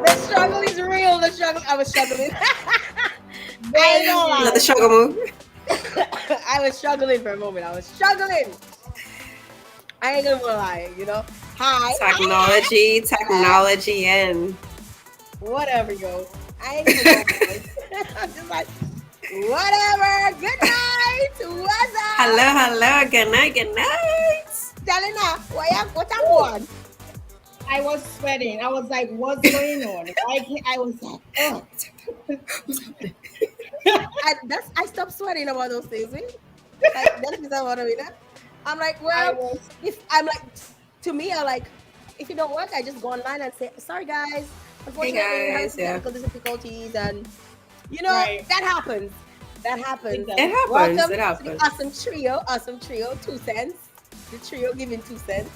The struggle is real. The struggle. I was struggling. I know. Let the struggle move. I was struggling for a moment. I was struggling. I ain't gonna lie. Hi. Technology, and Whatever, yo. I ain't even know. I'm just like, whatever. Good night. What's up? hello. Good night. Selena, what I'm going? I was sweating. I was like, what's going on? I was like, oh. I stopped sweating about those things. Like, that's what I mean. I'm like, well, to me, I like, if it don't work, I just go online and say, sorry guys, unfortunately, we're having some technical difficulties, and Right. that happens. That happens. It happens. Welcome It to the happens. awesome trio, 2 cents. The trio giving 2 cents.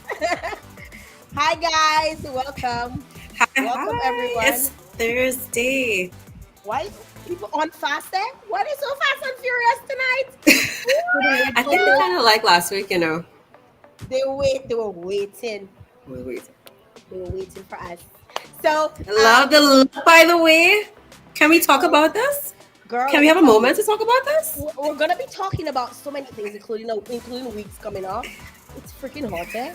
Hi guys, welcome. Welcome everyone. It's Thursday. Why people on fast there? What is so fast and furious tonight? I think kind of like last week, They were waiting. We're waiting. They were waiting for us. So Love the look, by the way. Can we talk about this? girl, Can we have a moment to talk about this? We're gonna be talking about so many things, including weeks coming up. It's freaking hot there.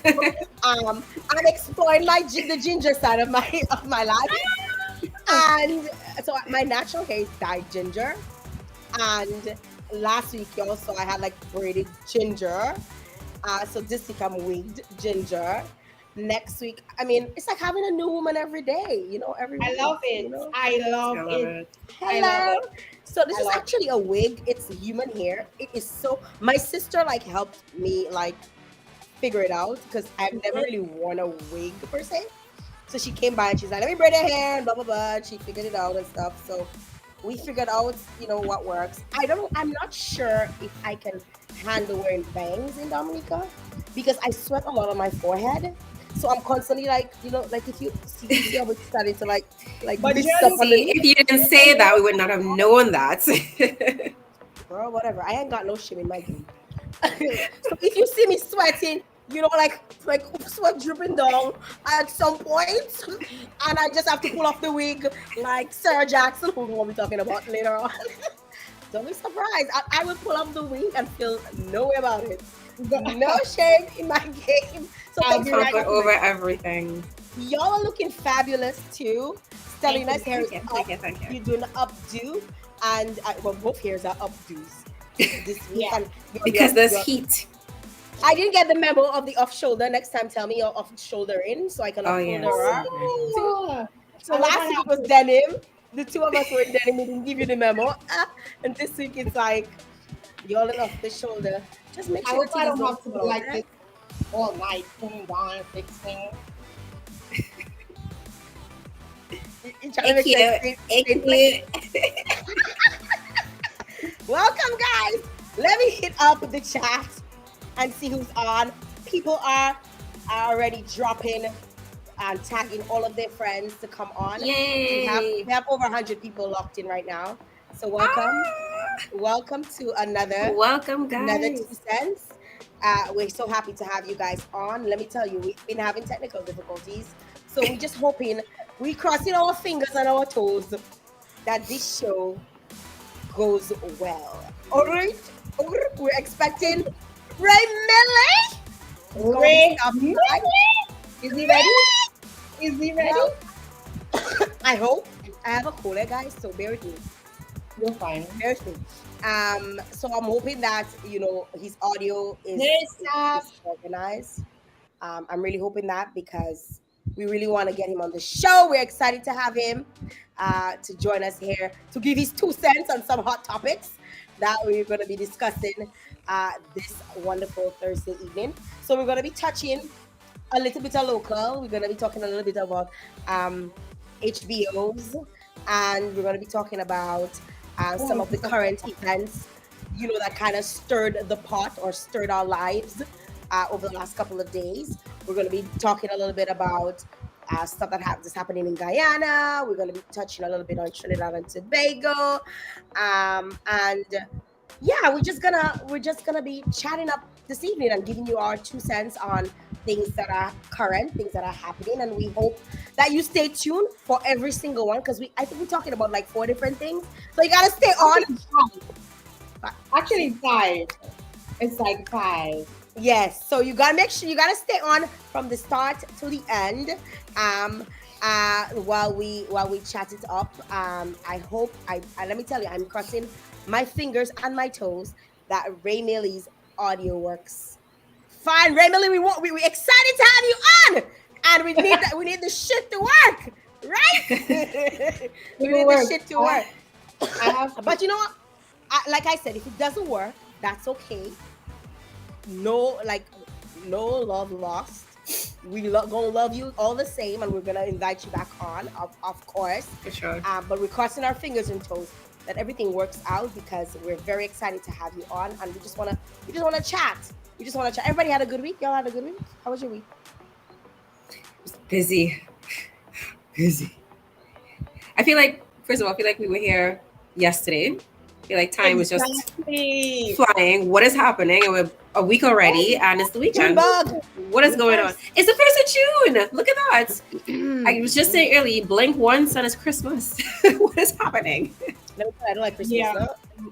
I'm exploring the ginger side of my life, and so my natural hair is dyed ginger, and last week also I had like braided ginger. So this week I'm wigged ginger. Next week, I mean, it's like having a new woman every day. Every I week, love it. I love it. I Hello. love So this I is love actually a wig. It's human hair. It is so. My sister like helped me like figure it out because I've never really worn a wig per se. So she came by and she's like, let me braid her hair and blah blah blah. She figured it out and stuff. So we figured out, what works. I'm not sure if I can handle wearing bangs in Dominica because I sweat a lot on my forehead. So I'm constantly like, like if you see how it's starting to like But mix Jael, up you See, underneath. if you didn't say that, we would not have known that. Girl, whatever. I ain't got no shame in my game. So if you see me sweating, like sweat dripping down at some point, and I just have to pull off the wig, like Sarah Jackson, who we'll be talking about later on. Don't be surprised. I will pull off the wig and feel no way about it. No shame in my game. So I'll thanks be for right Comfort over everything. y'all are looking fabulous too. Stelina's hair is up. Thank you. You're doing an updo, and well, both hairs are updos this week. Yeah. And Because there's heat. I didn't get the memo of the off shoulder. Next time, tell me your off shoulder in so I can Oh, off yes. shoulder up. Oh, So last week it was denim. The two of us were in denim. We didn't give you the memo. And this week it's like y'all in off the shoulder. Just make I sure hope I don't have to fall be like out, this all night, putting down, fixing. You're trying to make sense. Thank you. Welcome, guys. Let me hit up the chat and see who's on. People are already dropping and tagging all of their friends to come on. Yay. We have over 100 people locked in right now. So welcome. Welcome to another Welcome, another guys. 2 cents. We're so happy to have you guys on. Let me tell you, we've been having technical difficulties. So we're just hoping, we crossing our fingers and our toes that this show goes well. All right? We're expecting Ray Millie. Ray, is he ready? Is he ready? Well, I hope. I have a caller, guys, so bear with me. You're fine. Bear with me. So I'm hoping that his audio is organized. I'm really hoping that because we really want to get him on the show. We're excited to have him to join us here to give his 2 cents on some hot topics that we're going to be discussing this wonderful Thursday evening. So we're going to be touching a little bit of local. We're going to be talking a little bit about HBOs, and we're going to be talking about some of the current events, that kind of stirred the pot or stirred our lives over the last couple of days. We're going to be talking a little bit about stuff that's happening in Guyana. We're going to be touching a little bit on Trinidad and Tobago, and yeah, we're just gonna be chatting up this evening and giving you our 2 cents on things that are current, things that are happening, and we hope that you stay tuned for every single one because I think we're talking about like 4 different things, so you gotta stay on. Actually, 5. It's like 5. Yes, so you gotta make sure you gotta stay on from the start to the end. While we chat it up. I hope let me tell you, I'm crossing my fingers and my toes that Ray Millie's audio works fine. Ray Millie, we're excited to have you on, and we need the shit to work, right? We need the shit to work. But you know what? Like I said, if it doesn't work, that's okay. No love lost. We gonna love you all the same, and we're gonna invite you back on, of course. For sure. But we're crossing our fingers and toes that everything works out because we're very excited to have you on, and we just wanna chat. We just wanna chat. Everybody had a good week. Y'all had a good week. How was your week? Busy. I feel like, first of all, we were here yesterday. I feel like time was just flying. What is happening? And we're a week already, and it's the weekend. What is going on? It's the 1st of June. Look at that. I was just saying earlier, blink once and it's Christmas. What is happening? Let me tell you, I don't like Christmas. Yeah.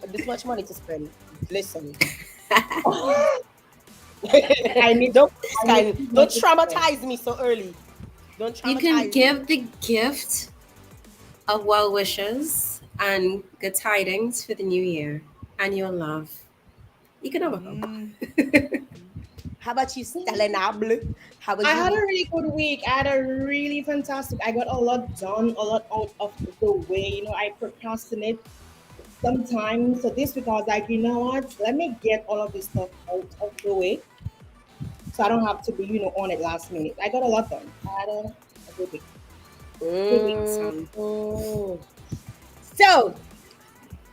This much money to spend. Listen. Don't traumatize me so early. Don't traumatize me. You can give the gift of well wishes and good tidings for the new year and your love. You can have a hug. How about you, Stelina? How was I had a really good week. I had a really fantastic. I got a lot done, a lot out of the way. I procrastinate sometimes. So this week I was like, you know what? Let me get all of this stuff out of the way. so I don't have to be, on it last minute. I got a lot done. I had a good week. Good week. Awesome. So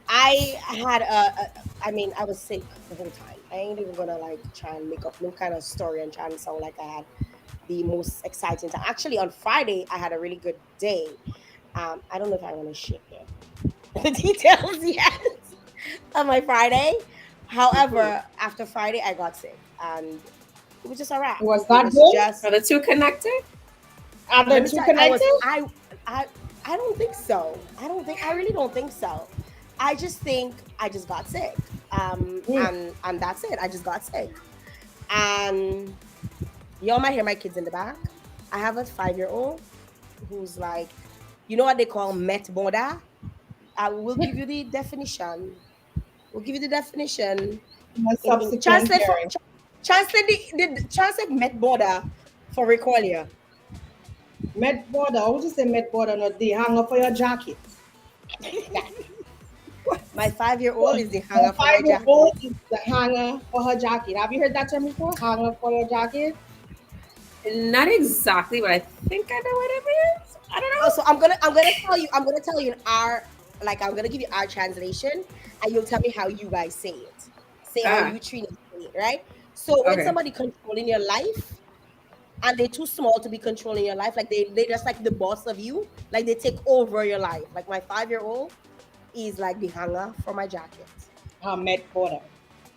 I had I mean, I was sick the whole time. I ain't even gonna like try and make up no kind of story and try and sound like I had the most exciting time. Actually, on Friday, I had a really good day. I don't know if I want to share the details yet of my Friday. However, after Friday, I got sick and it was just a wrap. Was It that was good? just. Are the two connected? Are Let the me two tell you, connected? I don't think so. I really don't think so. I just think I just got sick. And that's it. I just got sick. And y'all might hear my kids in the back. I have a 5-year-old who's like, you know what they call met border? I will give you the definition. We'll give you the definition My in subsequent hearing. translate met border for recall you. Med border. I would you say med border, not the hanger for your jacket. My 5-year-old is the The hanger for my jacket. 5-year-old is the hanger for her jacket. Have you heard that term before? Hanger for your jacket? Not exactly, but I think I know what it is. I don't know. So I'm gonna tell you in our, like, I'm gonna give you our translation and you'll tell me how you guys say it. Say how you treat it, say it, right? So when Okay. somebody controlling your life and they're too small to be controlling your life, like they just like the boss of you, like they take over your life. Like my 5-year-old is like the hanger for my jacket. Med border.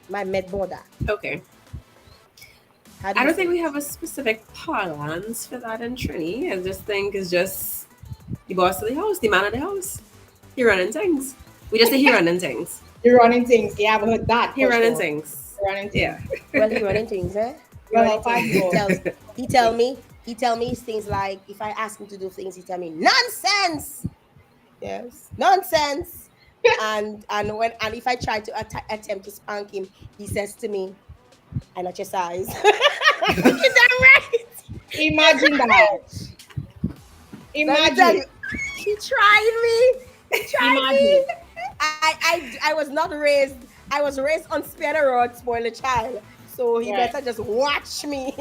My med border. Okay. How do I you don't say think it? we have a specific parlance for that in Trini. I just think it's just the boss of the house, the man of the house. He running things. We just say he running things. You're running things. Yeah, I've heard that. He for running sure. things. You're running things. Yeah. Well, he running things, eh? He Well, running things. five-year-old. He tell me things like, if I ask him to do things, he tell me nonsense. Yes, nonsense. And if I try to attempt to spank him, he says to me, "I not your size." Is that right? Imagine that. Let me tell Imagine. you, he tried me. He tried Imagine. me. I was not raised. I was raised on spare the rod, spoil a child. So he Right. better just watch me.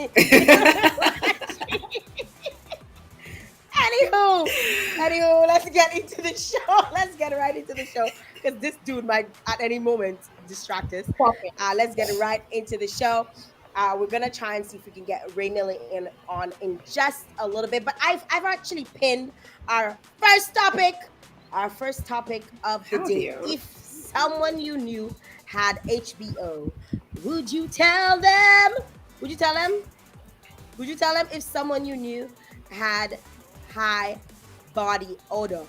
Anywho, let's get into the show. Let's get right into the show because this dude might at any moment distract us. Perfect. Let's get right into the show. We're gonna try and see if we can get Ray Millie on in just a little bit. But I've actually pinned our first topic. Our first topic of the Have day. you? If someone you knew had HBO, would you tell them? Would you tell them? Would you tell them if someone you knew had high body odor?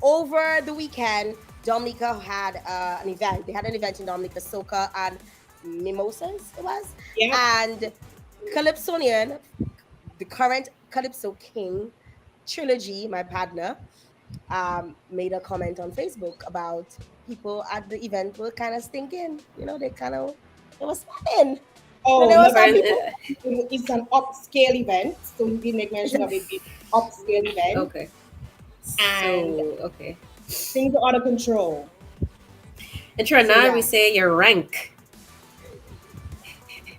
Over the weekend, Dominica had an event. They had an event in Dominica, Soca and Mimosas, it was. Yeah. And Calypsonian, the current Calypso King trilogy, my partner, made a comment on Facebook about people at the event were kind of stinking. You know, they were smelling. Oh, there was no, some people. It's an upscale event, so he did make mention of it being upscale event. Okay. And okay. things are out of control. In Trinidad, yeah. we say you're rank.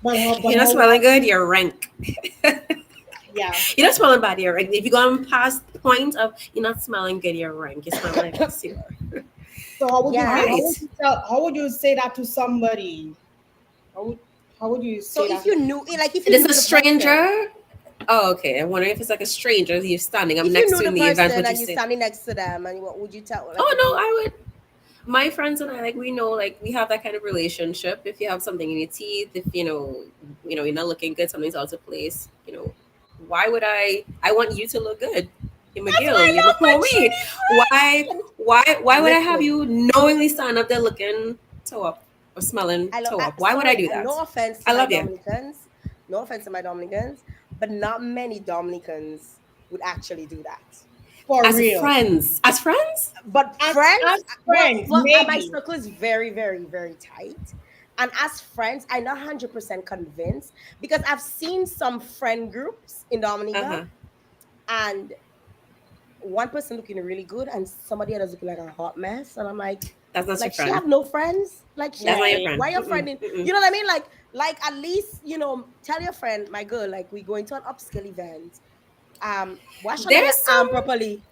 But You're not smelling good, you're rank. Yeah. You're not smelling bad, you're rank. If you go past the point of you're not smelling good, you're rank. You're smelling like sewer. So how would Yeah, you say, how would you say that to somebody? How would you say So that? if you knew, like, if you It's knew a the stranger. person, Oh, okay. I'm wondering if it's like a stranger you're standing up if next you to knew in the the event, person would you and you're say? standing next to them, and what would you tell? Like, Oh no, I would. My friends and I, like, we know, like, we have that kind of relationship. If you have something in your teeth, if you're not looking good, something's out of place. Why would I want you to look good? You're my That's girl. why I You're love my before me. Trini Why would I have Listen. you knowingly stand up there looking toe up or smelling toe up? Why would I do that? No offense to I my love you. Dominicans. No offense to my Dominicans, but not many Dominicans would actually do that. For As real. friends. As friends? But As friends, friends, well, maybe. my circle is very, very, very tight. And as friends, I'm not 100% convinced because I've seen some friend groups in Dominica, Uh-huh. and one person looking really good and somebody else looking like a hot mess. And I'm like That's not your she friend. have no friends. Like, That's not your friend. why your Mm-mm, friend? mm-mm. You know what I mean? Like, Like at least, tell your friend, my girl, like we going to an upskill event. Wash under your There's arm some properly.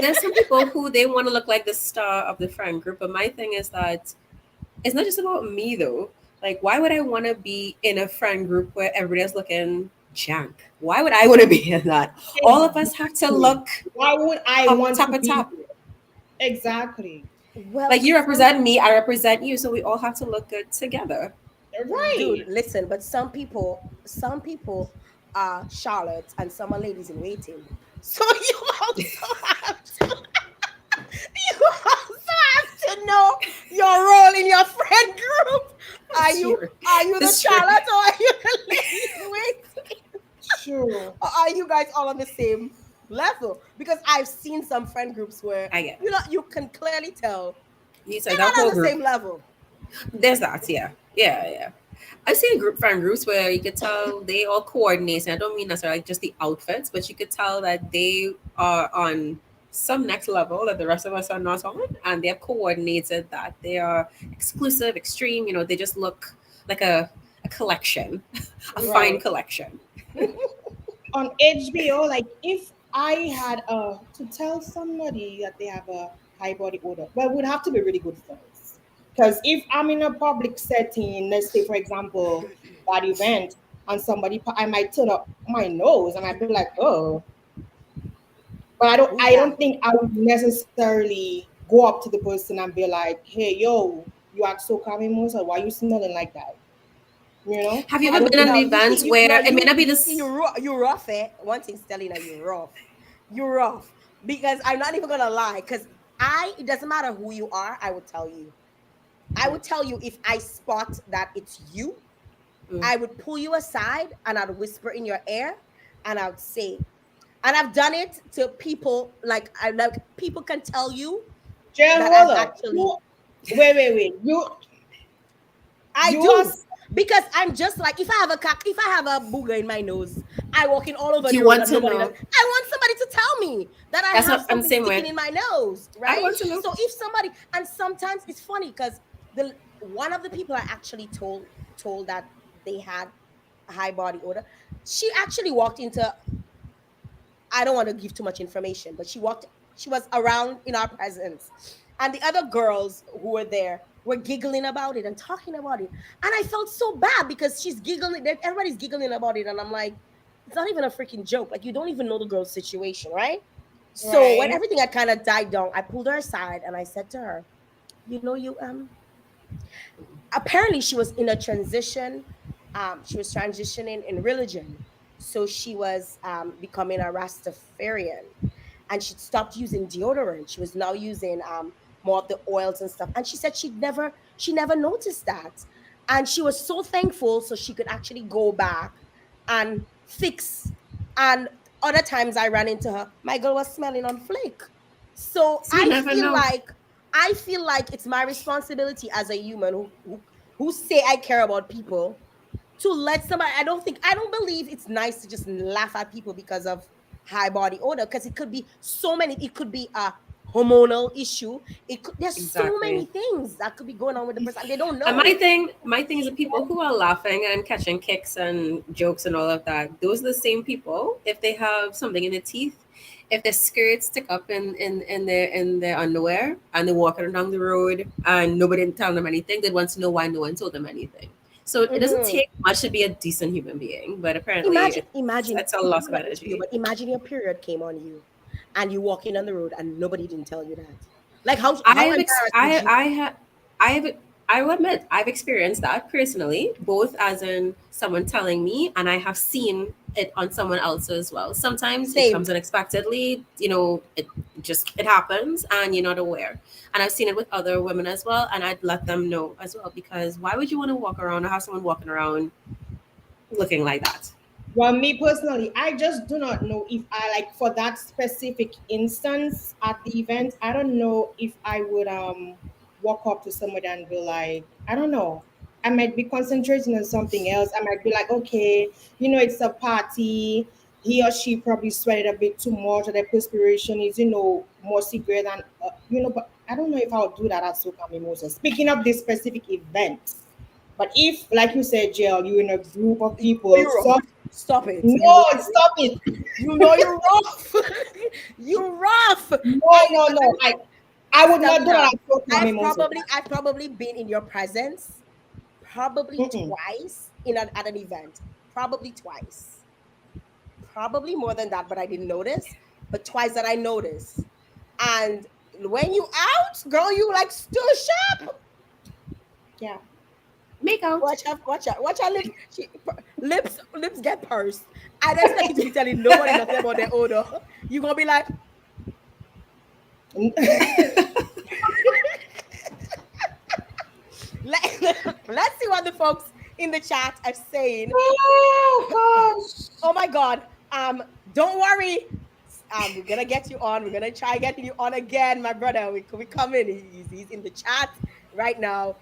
there's some people who they want to look like the star of the friend group, but my thing is that it's not just about me though. Like, why would I want to be in a friend group where everybody's looking jank? Why would I want to be in that? All of us have to Exactly. look Why would I top, want top, to and be top. there? Exactly. Well, Like, you represent me, I represent you, so we all have to look good together. Right. dude, listen, but some people are Charlottes and some are ladies in waiting. So you also have to you also have to know your role in your friend group. Are It's you true. are you the It's true. Charlotte or are you the ladies in waiting? Sure. Or are you guys all on the same level? Because I've seen some friend groups where I get you can clearly tell you said they're that not whole on the group. same level. There's that, yeah. Yeah, yeah. I've seen friend groups where you could tell they all coordinate. I don't mean necessarily like just the outfits, but you could tell that they are on some next level that the rest of us are not on, and they're coordinated. That they are exclusive, extreme. They just look like a collection, a fine Right. collection. On HBO, like if I had to tell somebody that they have a high body odor, well, it would have to be really good friends. Because if I'm in a public setting, let's say for example, that event, and I might turn up my nose and I'd be like, oh, but Who's I that? don't think I would necessarily go up to the person and be like, hey, yo, you act so camemos, or why you smelling like that? You know, Have you I ever don't been in think. an No, you event see, you no, where it may you not be you see, this? you rough. One thing's telling you, you're rough. You're rough because I'm not even gonna lie. Because it doesn't matter who you are. I would tell you. I would tell you if I spot that it's you. Mm. I would pull you aside and I'd whisper in your ear and I'd say, and I've done it to people. Like people can tell you Jael, that hold I've up. actually Wait. I do You because I'm just like if I have a booger in my nose, I walk in all over the You road want and to nobody does. know? I want somebody to tell me that I That's have not. I'm the something same sticking way. in my nose, I right? want to know. So if somebody and sometimes it's funny because the one of the people I actually told that they had a high body odor, she actually walked into I don't want to give too much information, but she was around in our presence. And the other girls who were there were giggling about it and talking about it. And I felt so bad because she's giggling, everybody's giggling about it. And I'm like, it's not even a freaking joke. Like, you don't even know the girl's situation, right? So when right? everything had kind of died down, I pulled her aside and I said to her, you apparently she was in a transition. She was transitioning in religion. So she was becoming a Rastafarian and she stopped using deodorant. She was now using more of the oils and stuff. And she said she never noticed that. And she was so thankful so she could actually go back and fix. And other times I ran into her, my girl was smelling on flake. So So you never know. I feel like it's my responsibility as a human who say I care about people to let somebody. I don't believe it's nice to just laugh at people because of high body odor because it could be so many. It could be a hormonal issue. There's so Exactly. many things that could be going on with the person. And they don't And my know. thing, my thing is the people who are laughing and catching kicks and jokes and all of that. Those are the same people. If they have something in their teeth, if their skirts stick up in their underwear and they're walking along the road and nobody didn't tell them anything, they want to know why no one told them anything. So it doesn't Mhm. take much to be a decent human being, but apparently Imagine. it's a People loss do of that to you, energy. but imagine your period came on you, and you walking on the road, and nobody didn't tell you that. Like how I've ex- embarrassed would you I be? have I've I will admit I've experienced that personally, both as in someone telling me and I have seen it on someone else as well. Sometimes it Same. comes unexpectedly, it happens and you're not aware. And I've seen it with other women as well, and I'd let them know as well because why would you want to walk around or have someone walking around looking like that? Well, me personally, I just do not know if I like for that specific instance at the event. I don't know if I would walk up to somebody and be like, I don't know. I might be concentrating on something else. I might be like, okay, it's a party. He or she probably sweated a bit too much, or their perspiration is, more severe than, But I don't know if I would do that at Soka Mimosa. Speaking of this specific event, But if, like you said, Jael, you're in a group of people, You're some stop it. no, stop it. You know you're rough. You're rough. No, no, no. I would not do that. Stamina. I spoke to my mom. I've probably been in your presence probably Mm-mm. twice at an event. Probably twice. Probably more than that, but I didn't notice. But twice that I noticed. And when you out, girl, you like still sharp. Yeah. Make out. Watch out. Watch her lips. Lips get pursed. I don't expect you to be telling nobody nothing about their odor. You gonna be like, let's see what the folks in the chat are saying. Oh gosh. Oh my god. Don't worry. We're gonna get you on. We're gonna try getting you on again, my brother. We come in. He's in the chat right now.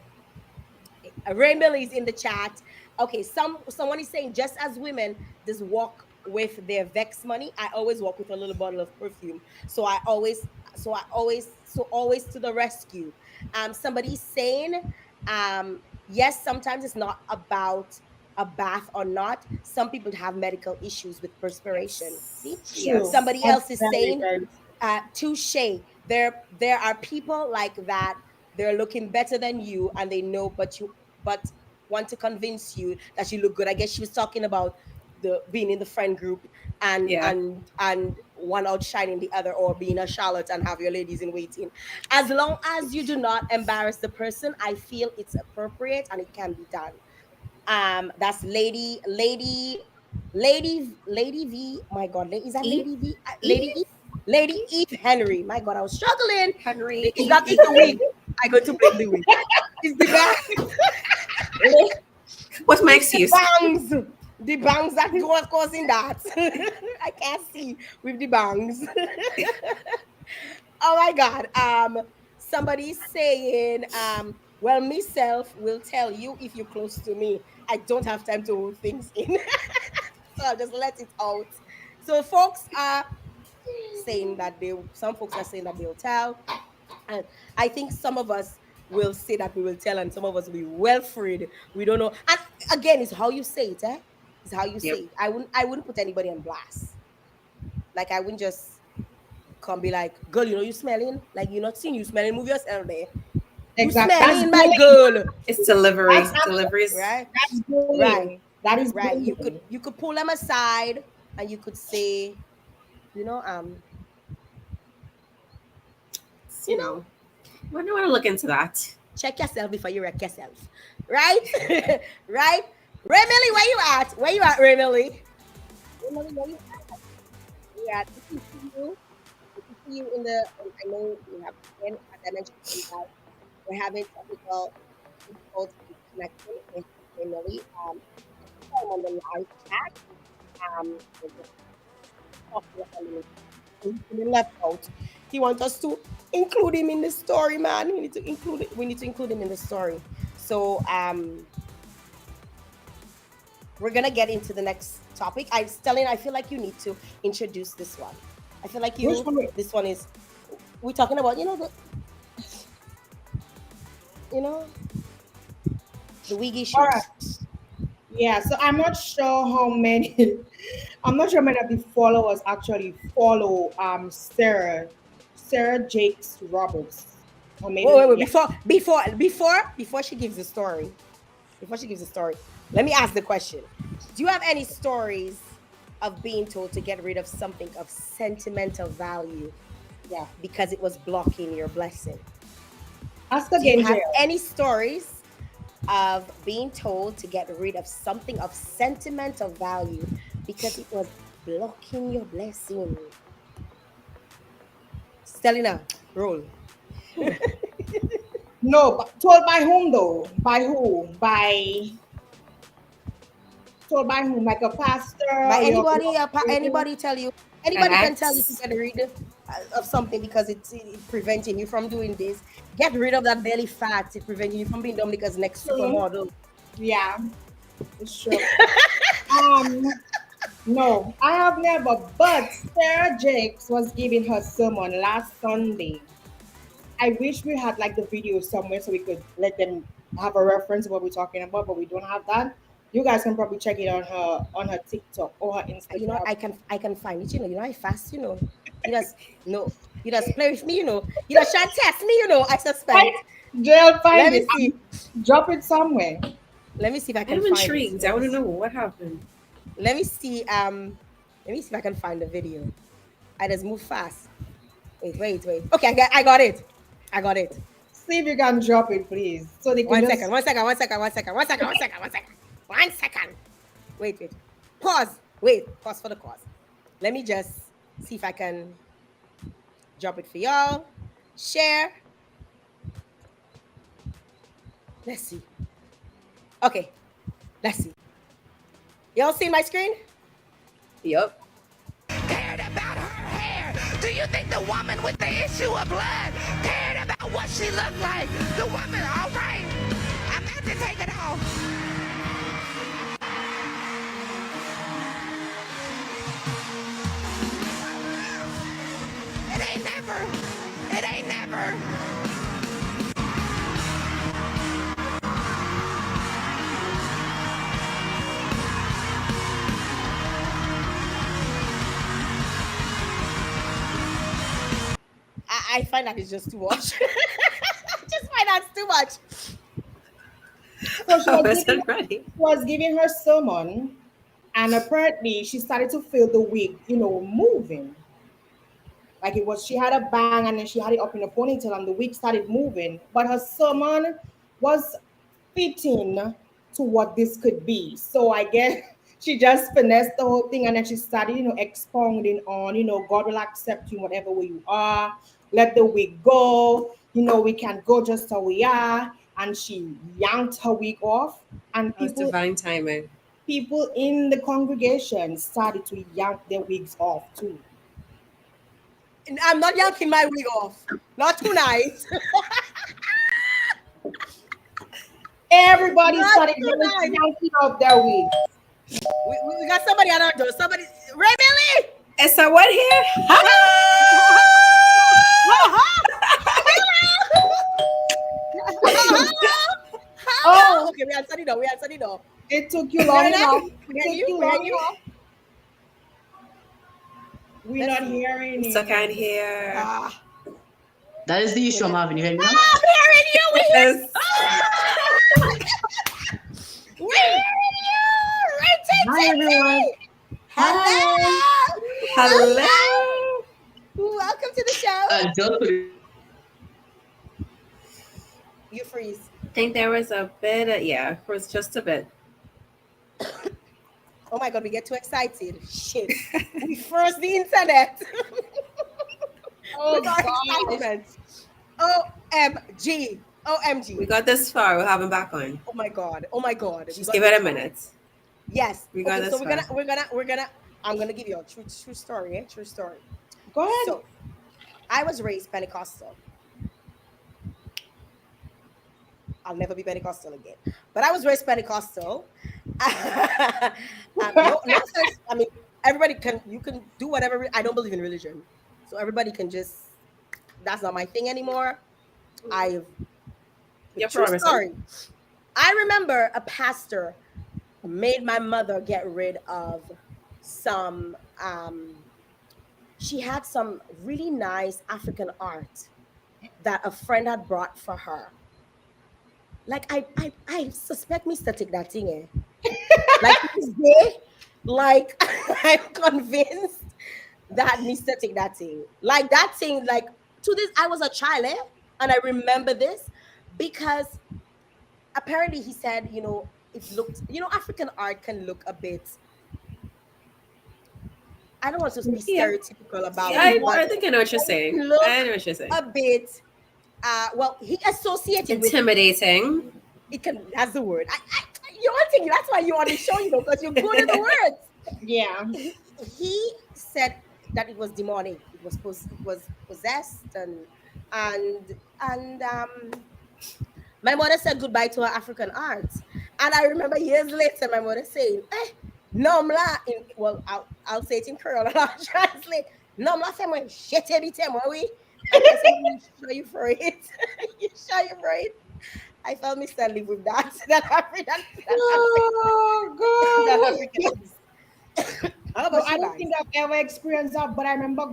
Ray Millie's in the chat. Okay, someone is saying just as women just walk with their Vex money, I always walk with a little bottle of perfume. So always to the rescue. Somebody's saying, yes, sometimes it's not about a bath or not. Some people have medical issues with perspiration. See? True. Somebody That's else is very, saying, very touche. There are people like that. They're looking better than you, and they know, but want to convince you that you look good. I guess she was talking about the being in the friend group and Yeah. and one outshining the other, or being a Charlotte and have your ladies in waiting. As long as you do not embarrass the person, I feel it's appropriate and it can be done. That's Lady V. My God, is that Eve? Lady V? Lady Eve? Lady Eve Henry. My God, I was struggling. Henry. Is that the wig? I go to blame the wig. It's the bang. What's my excuse? Bangs. The bangs that go causing that. I can't see with the bangs. Oh my God. Somebody's saying, well, myself will tell you if you're close to me. I don't have time to hold things in. So I'll just let it out. So folks are saying that some folks are saying that they'll tell. And I think some of us will say that we will tell, and some of us will be well freed. We don't know. And again, it's how you say it, eh? It's how you say it. I wouldn't put anybody on blast. Like I wouldn't just come be like, girl, you smelling? Like you're not seeing you smelling, move yourself there. exactly. You smelling, my girl. It's delivery. That's Deliveries. Right? That's bullying. Right. That is Right. bullying. You could pull them aside and you could say, you know, You know, I don't want to look into that. check yourself before you wreck yourself. Right? Right? Ray Millie, where you at? Where you at, Ray Millie? Ray Millie, where you at? Where you at? Good to see you. Good to see you in the, I know we have, again, as I mentioned to you guys, we're having technical difficulties connecting with Ray Millie. I'm on the live chat. We're just talking about the left out. He wants us to include him in the story, man. We need to include him in the story. So we're gonna get into the next topic. I feel like you need to introduce this one. I feel like this one is we're talking about, the wig issues. All right. Yeah, so I'm not sure how many I'm not sure many of the followers actually follow Sarah Jakes Roberts. Or maybe Wait. yeah. Before she gives the story, let me ask the question. Do you have any stories of being told to get rid of something of sentimental value? Yeah. Because it was blocking your blessing. Ask Do you again, have Jael. any stories of being told to get rid of something of sentimental value because it was blocking your blessing? Stelina, roll. No, but told by whom though? By who? Told by whom? Like a pastor? By or your anybody tell you, anybody An can tell you to ex. get rid of something because it's preventing you from doing this. Get rid of that belly fat. It's preventing you from being done because next supermodel. Yeah, it's true. No, I have never. But Sarah Jakes was giving her sermon last Sunday. I wish we had like the video somewhere so we could let them have a reference of what we're talking about, but we don't have that. You guys can probably check it on her TikTok or her You know, Instagram. I can find it. You know I fast. You just no. You just play with me. You just try and test me. I Find suspect. Jael, Let find me it. see. Drop it somewhere. Let me see if I can I'm find it. intrigued. I want to know what happened. Let me see. Let me see if I can find the video. I just move fast. Wait. Okay, I got it. I got it. See if you can drop it, please. So they can One just second. One second. Wait. Pause. Wait. Pause for the cause. Let me just see if I can drop it for y'all. Share. Let's see. Okay. Let's see. Y'all see my screen? Yup. Cared about her hair. Do you think the woman with the issue of blood cared about what she looked like? The woman, all right. I'm about to take it off. It ain't never. It ain't never. I find that it's just too much. I just find that's too much. so she I was giving, wasn't ready. her sermon, and apparently she started to feel the wig, moving. Like it was, she had a bang and then she had it up in a ponytail and the wig started moving. But her sermon was fitting to what this could be. So I guess she just finessed the whole thing and then she started, expounding on, God will accept you whatever way you are. Let the wig go. We can go just how we are. And she yanked her wig off. And That was divine timing. people in the congregation started to yank their wigs off too. I'm not yanking my wig off. Not tonight. Everybody Not started tonight. yanking off their wigs. We got somebody at our door. Somebody. Ray Billy! Is that what here? Oh, Okay, we answered it though. it took you long enough. Where It took you? you Where long you? enough. We're Let's not see. hearing So it. can't hear. Ah, That is the issue I'm having. You hear me now? I'm hearing you. We hear Yes. We're hearing you. Right, Hi, everyone. Hello. Hello. Welcome to the show. Just You freeze. I think there was a bit. It was just a bit. Oh my God, we get too excited. Shit. We froze the internet. Oh With our God. excitement. OMG. OMG. We got this far. We'll have him back on. Oh my God. Oh my God. Just give it a minute. Yes. We got Okay, this so far. I'm gonna give you a true story, True story. Go ahead. So I was raised Pentecostal. I'll never be Pentecostal again. But I was raised Pentecostal. No offense. I mean, you can do whatever. I don't believe in religion. So everybody can that's not my thing anymore. You're True promising. story. I remember a pastor made my mother get rid of some she had some really nice African art that a friend had brought for her. Like I suspect Mr. Take that thing, Like this day, like I'm convinced that Mr. Take that thing. Like that thing, like to this, I was a child, and I remember this because apparently he said, it looked, African art can look a bit. I don't want to be Yeah. stereotypical about Yeah, it, but I think I know what you're saying. look I know what you're saying. a bit. Well, he associated with Intimidating. it. That's the word. You're thinking that's why you're on the show, because you're good at the words. Yeah. He said that it was demonic. It was possessed, and my mother said goodbye to her African art, and I remember years later my mother saying, "No, mla." Well, I'll say it in Creole and I'll translate. No, mla, say my shit every time, we. And I said, "You sure you for it? You sure you for it?" I felt me still live with that. Oh God. Africans. How No, about I you don't guys? think I've ever experienced that, but I remember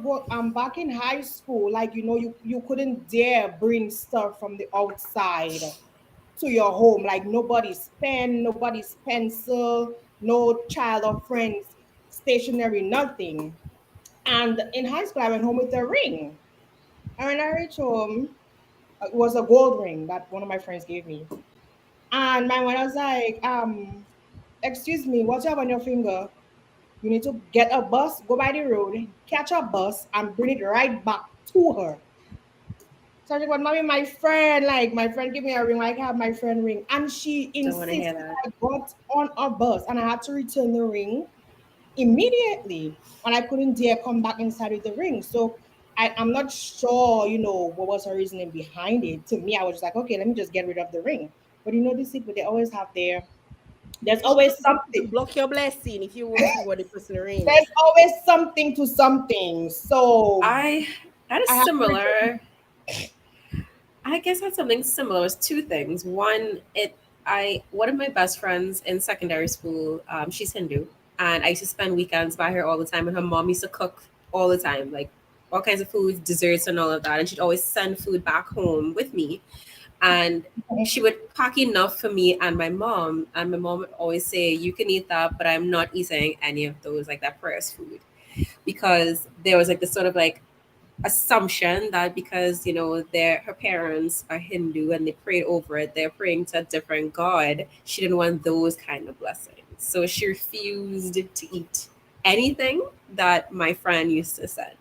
back in high school, like you couldn't dare bring stuff from the outside to your home, like nobody's pen, nobody's pencil, no child or friends, stationery, nothing. And in high school, I went home with a ring. And when I reached home, it was a gold ring that one of my friends gave me. And my mother was like, excuse me, what you have on your finger? You need to get a bus, go by the road, catch a bus, and bring it right back to her. So I was like, but mommy, my friend, like my friend gave me a ring, I can have my friend ring. And she Don't want to hear insisted that. I got on a bus and I had to return the ring immediately. And I couldn't dare come back inside with the ring. So I'm not sure, what was her reasoning behind it. To me, I was just like, okay, let me just get rid of the ring. But these people, they always have there's It's always just to something. block your blessing if you want to go the person ring. There's always something to something. So I had a I have to return. similar. I guess I had something similar. It was two things. One, one of my best friends in secondary school. She's Hindu, and I used to spend weekends by her all the time. And her mom used to cook all the time, like all kinds of foods, desserts, and all of that. And she'd always send food back home with me, and she would pack enough for me and my mom. And my mom would always say, "You can eat that, but I'm not eating any of those, like that prayers food," because there was like this sort of like assumption that because their her parents are Hindu and they prayed over it, they're praying to a different god. She didn't want those kind of blessings, so she refused to eat anything that my friend used to send.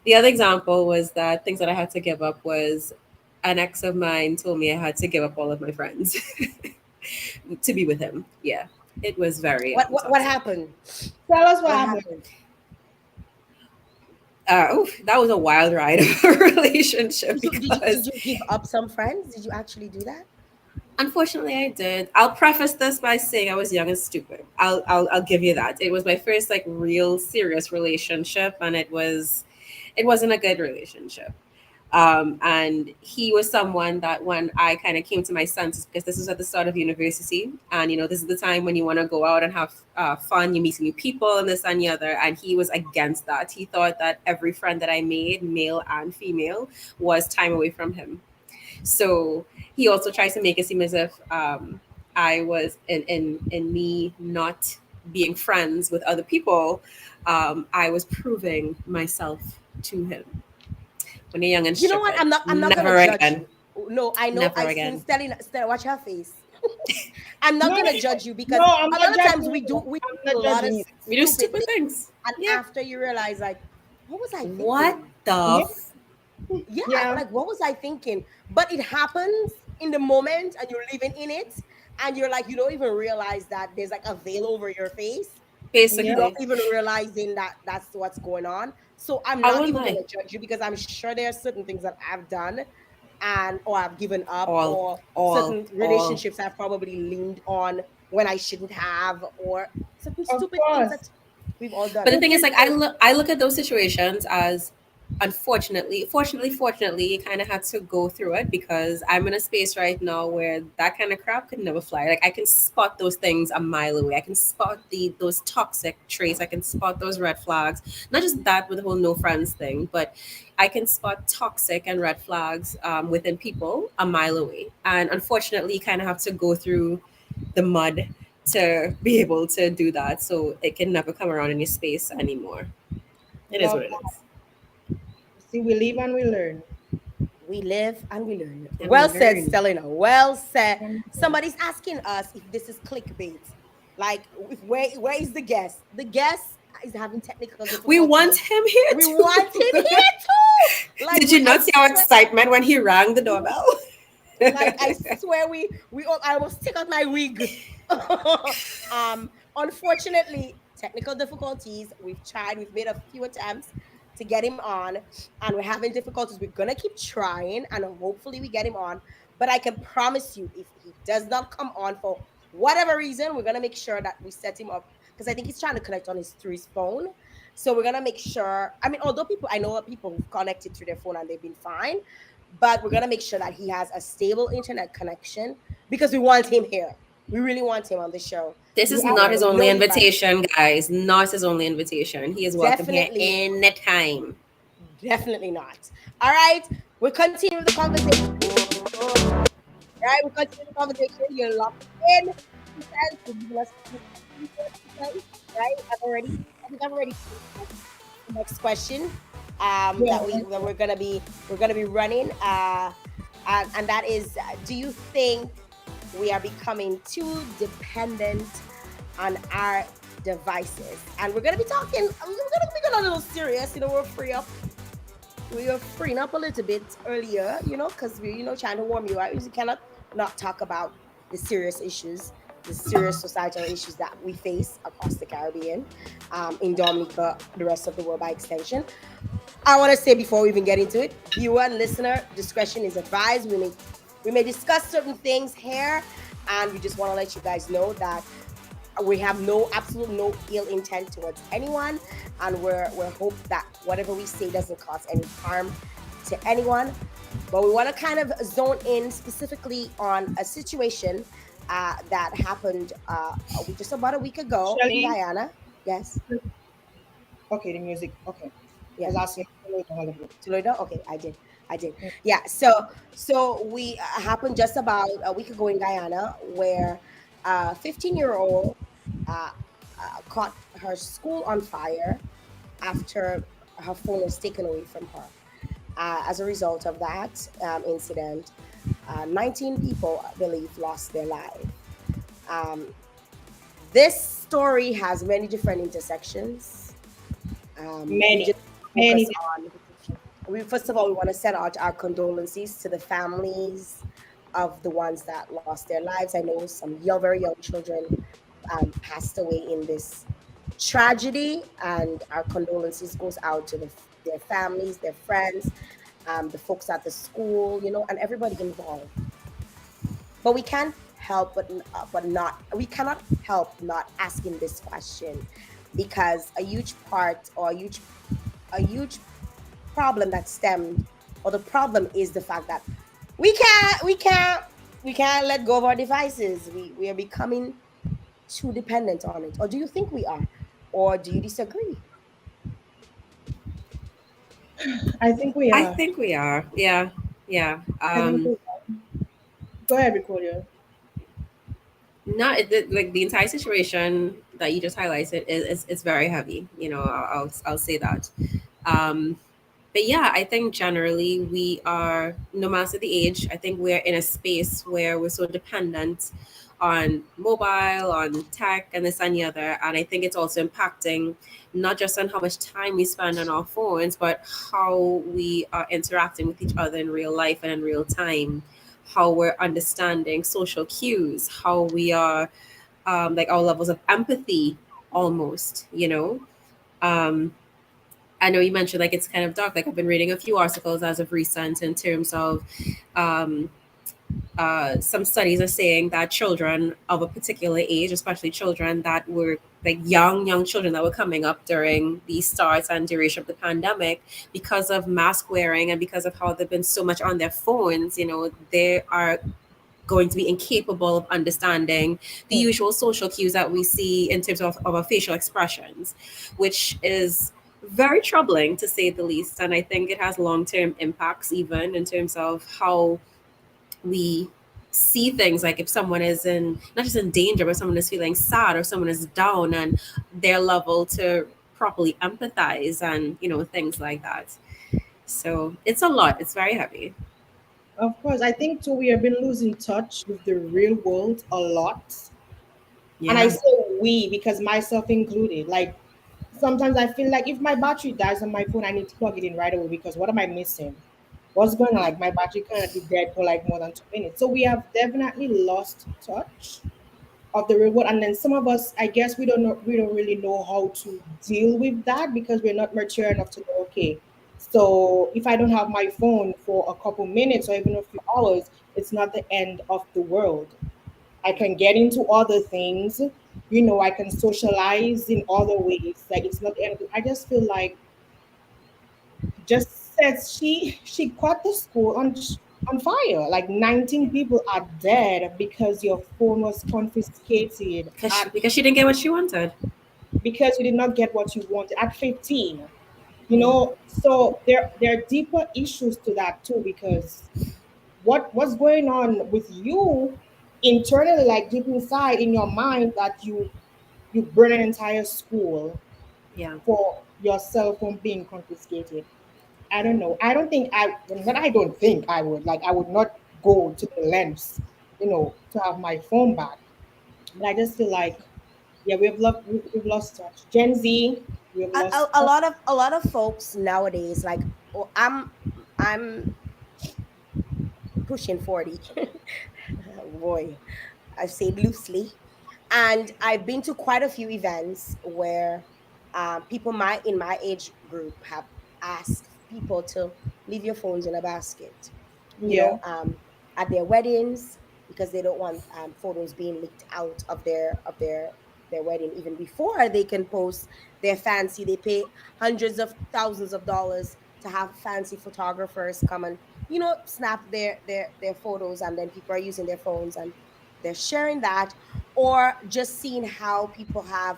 The other example was that things that I had to give up was an ex of mine told me I had to give up all of my friends to be with him. Yeah, it was very What toxic. happened? Tell us what What happened. happened? That was a wild ride of a relationship So did because you give up some friends? Did you actually do that? unfortunately I did. I'll preface this by saying I was young and stupid. I'll give you that. It was my first like real serious relationship, and it wasn't a good relationship. And he was someone that when I kind of came to my senses, because this was at the start of university, and this is the time when you want to go out and have fun, you meet new people and this and the other, and he was against that. He thought that every friend that I made, male and female, was time away from him. So he also tries to make it seem as if I was in me not being friends with other people. I was proving myself to him when you're young and You know what? stupid. I'm not gonna Never judge again. you. No, I know. Never I seen again. Stella, watch her face. I'm not No, gonna judge you because no, I'm a not lot of times judging we do you. I'm a not lot of judging you. We do stupid stupid things, things. and Yeah. after you realize, like, what was I What thinking? the? Yeah, Yeah, yeah, like what was I thinking? But it happens in the moment, and you're living in it, and you're like, you don't even realize that there's like a veil over your face. yeah. You're not Basically, even realizing that that's what's going on. So I'm I not won't even lie. gonna judge you because I'm sure there are certain things that I've done and or I've given up All, or all, certain all. relationships I've probably leaned on when I shouldn't have or certain Of stupid things course. that we've all But done. the thing is, Stupid like, things. I look at those situations as, fortunately, you kind of had to go through it because I'm in a space right now where that kind of crap could never fly. Like, I can spot those things a mile away. I can spot those toxic traits. I can spot those red flags. Not just that with the whole no friends thing, but I can spot toxic and red flags within people a mile away. And unfortunately, you kind of have to go through the mud to be able to do that. So it can never come around in your space anymore. It is Love what it that. is. See, we live and we learn. We live and we learn. And we Well said, learn. Stelina. Well said. Um, Somebody's asking us if this is clickbait. Like, where is the guest? The guest is having technical We want difficulties. him here We want him too. here too. Like, Did you I not see our swear, excitement when he rang the doorbell? like I swear, I almost take out my wig. Unfortunately, technical difficulties. We've tried. We've made a few attempts to get him on, and we're having difficulties. We're gonna keep trying, and hopefully we get him on. But I can promise you, if he does not come on for whatever reason, we're gonna make sure that we set him up because I think he's trying to connect on his through his phone. So we're gonna make sure. I mean, although I know people who've connected through their phone and they've been fine, but we're gonna make sure that he has a stable internet connection because we want him here. We really want him on the show. This is We not his have only no device. invitation, guys. Not his only invitation. He is welcome here Definitely, anytime. definitely not. All right, we'll continue the conversation. Right, we'll continue the conversation. You're locked in. He says, you're giving us right? I think I've already the next question Yeah. that we're gonna be running and that is do you think we are becoming too dependent on our devices? And we're gonna be talking. We're gonna be getting a little serious. We were freeing up a little bit earlier, because we, trying to warm you up. We cannot not talk about the serious issues, the serious societal issues that we face across the Caribbean, in Dominica, the rest of the world by extension. I want to say before we even get into it, viewer and listener discretion is advised. We may discuss certain things here, and we just want to let you guys know that we have no ill intent towards anyone, and we're hope that whatever we say doesn't cause any harm to anyone. But we want to kind of zone in specifically on a situation that happened just about a week ago in Shelly? Guyana. Yes. Okay, the music. Okay. I Yeah. was asking all of it. Toloida? Okay, I did. Yeah. So we happened just about a week ago in Guyana, where a 15-year-old uh, caught her school on fire after her phone was taken away from her. As a result of that incident, 19 people, I believe, lost their life. Um, this story has many different intersections. We Many, just many. focus on. First of all, we want to send out our condolences to the families of the ones that lost their lives. I know some very young children passed away in this tragedy, and our condolences goes out to their families, their friends, the folks at the school, and everybody involved. But we can't help but not we cannot help not asking this question, because a huge part or a huge problem that stemmed, or the problem is the fact that we can't let go of our devices. We are becoming too dependent on it. Or do you think we are? Or do you disagree? I think we I are. think we are. Yeah. Yeah. I think we are. Go ahead, Ricolia. Not like the entire situation that you just highlighted is very heavy. I'll say that. Um, but yeah, I think generally we are, no matter the age, I think we're in a space where we're so dependent on mobile, on tech, and this and the other. And I think it's also impacting not just on how much time we spend on our phones, but how we are interacting with each other in real life and in real time, how we're understanding social cues, how we are, like our levels of empathy almost. Um, I know you mentioned like it's kind of dark. Like I've been reading a few articles as of recent in terms of um, some studies are saying that children of a particular age, especially children that were like young children that were coming up during the start and duration of the pandemic, because of mask wearing and because of how they've been so much on their phones, they are going to be incapable of understanding the usual social cues that we see in terms of our facial expressions, which is very troubling to say the least. And I think it has long term impacts, even in terms of how we see things, like if someone is in not just in danger, but someone is feeling sad or someone is down, and their level to properly empathize and things like that. So it's a lot. It's very heavy. Of course, I think too we have been losing touch with the real world a lot. And I Yeah. say we because myself included. Like sometimes I feel like if my battery dies on my phone, I need to plug it in right away because what am I missing? What's going on? Like my battery cannot be dead for like more than 2 minutes. So we have definitely lost touch of the real world. And then some of us, I guess we don't really know how to deal with that because we're not mature enough to know, okay. So if I don't have my phone for a couple minutes or even a few hours, it's not the end of the world. I can get into other things. I can socialize in other ways. Like it's not the end of it. I just feel like just says she caught the school on fire. Like 19 people are dead because your phone was confiscated Because she didn't get what she wanted. because you did not get what you wanted at 15. You know, so there are deeper issues to that too, because what's going on with you internally, like deep inside in your mind, that you burn an entire school Yeah. for your cell phone being confiscated. I don't know. I don't think I. But I don't think I would. Like I would not go to the lengths, to have my phone back. But I just feel like, yeah, we've lost touch. Gen Z, we've lost A touch. lot of folks nowadays, like, oh, I'm pushing 40. Boy, I say it loosely. And I've been to quite a few events where people in my age group have asked people to leave your phones in a basket, you Yeah, know, at their weddings, because they don't want photos being leaked out of their wedding even before they can post their fancy. They pay hundreds of thousands of dollars to have fancy photographers come and, snap their photos, and then people are using their phones and they're sharing that, or just seeing how people have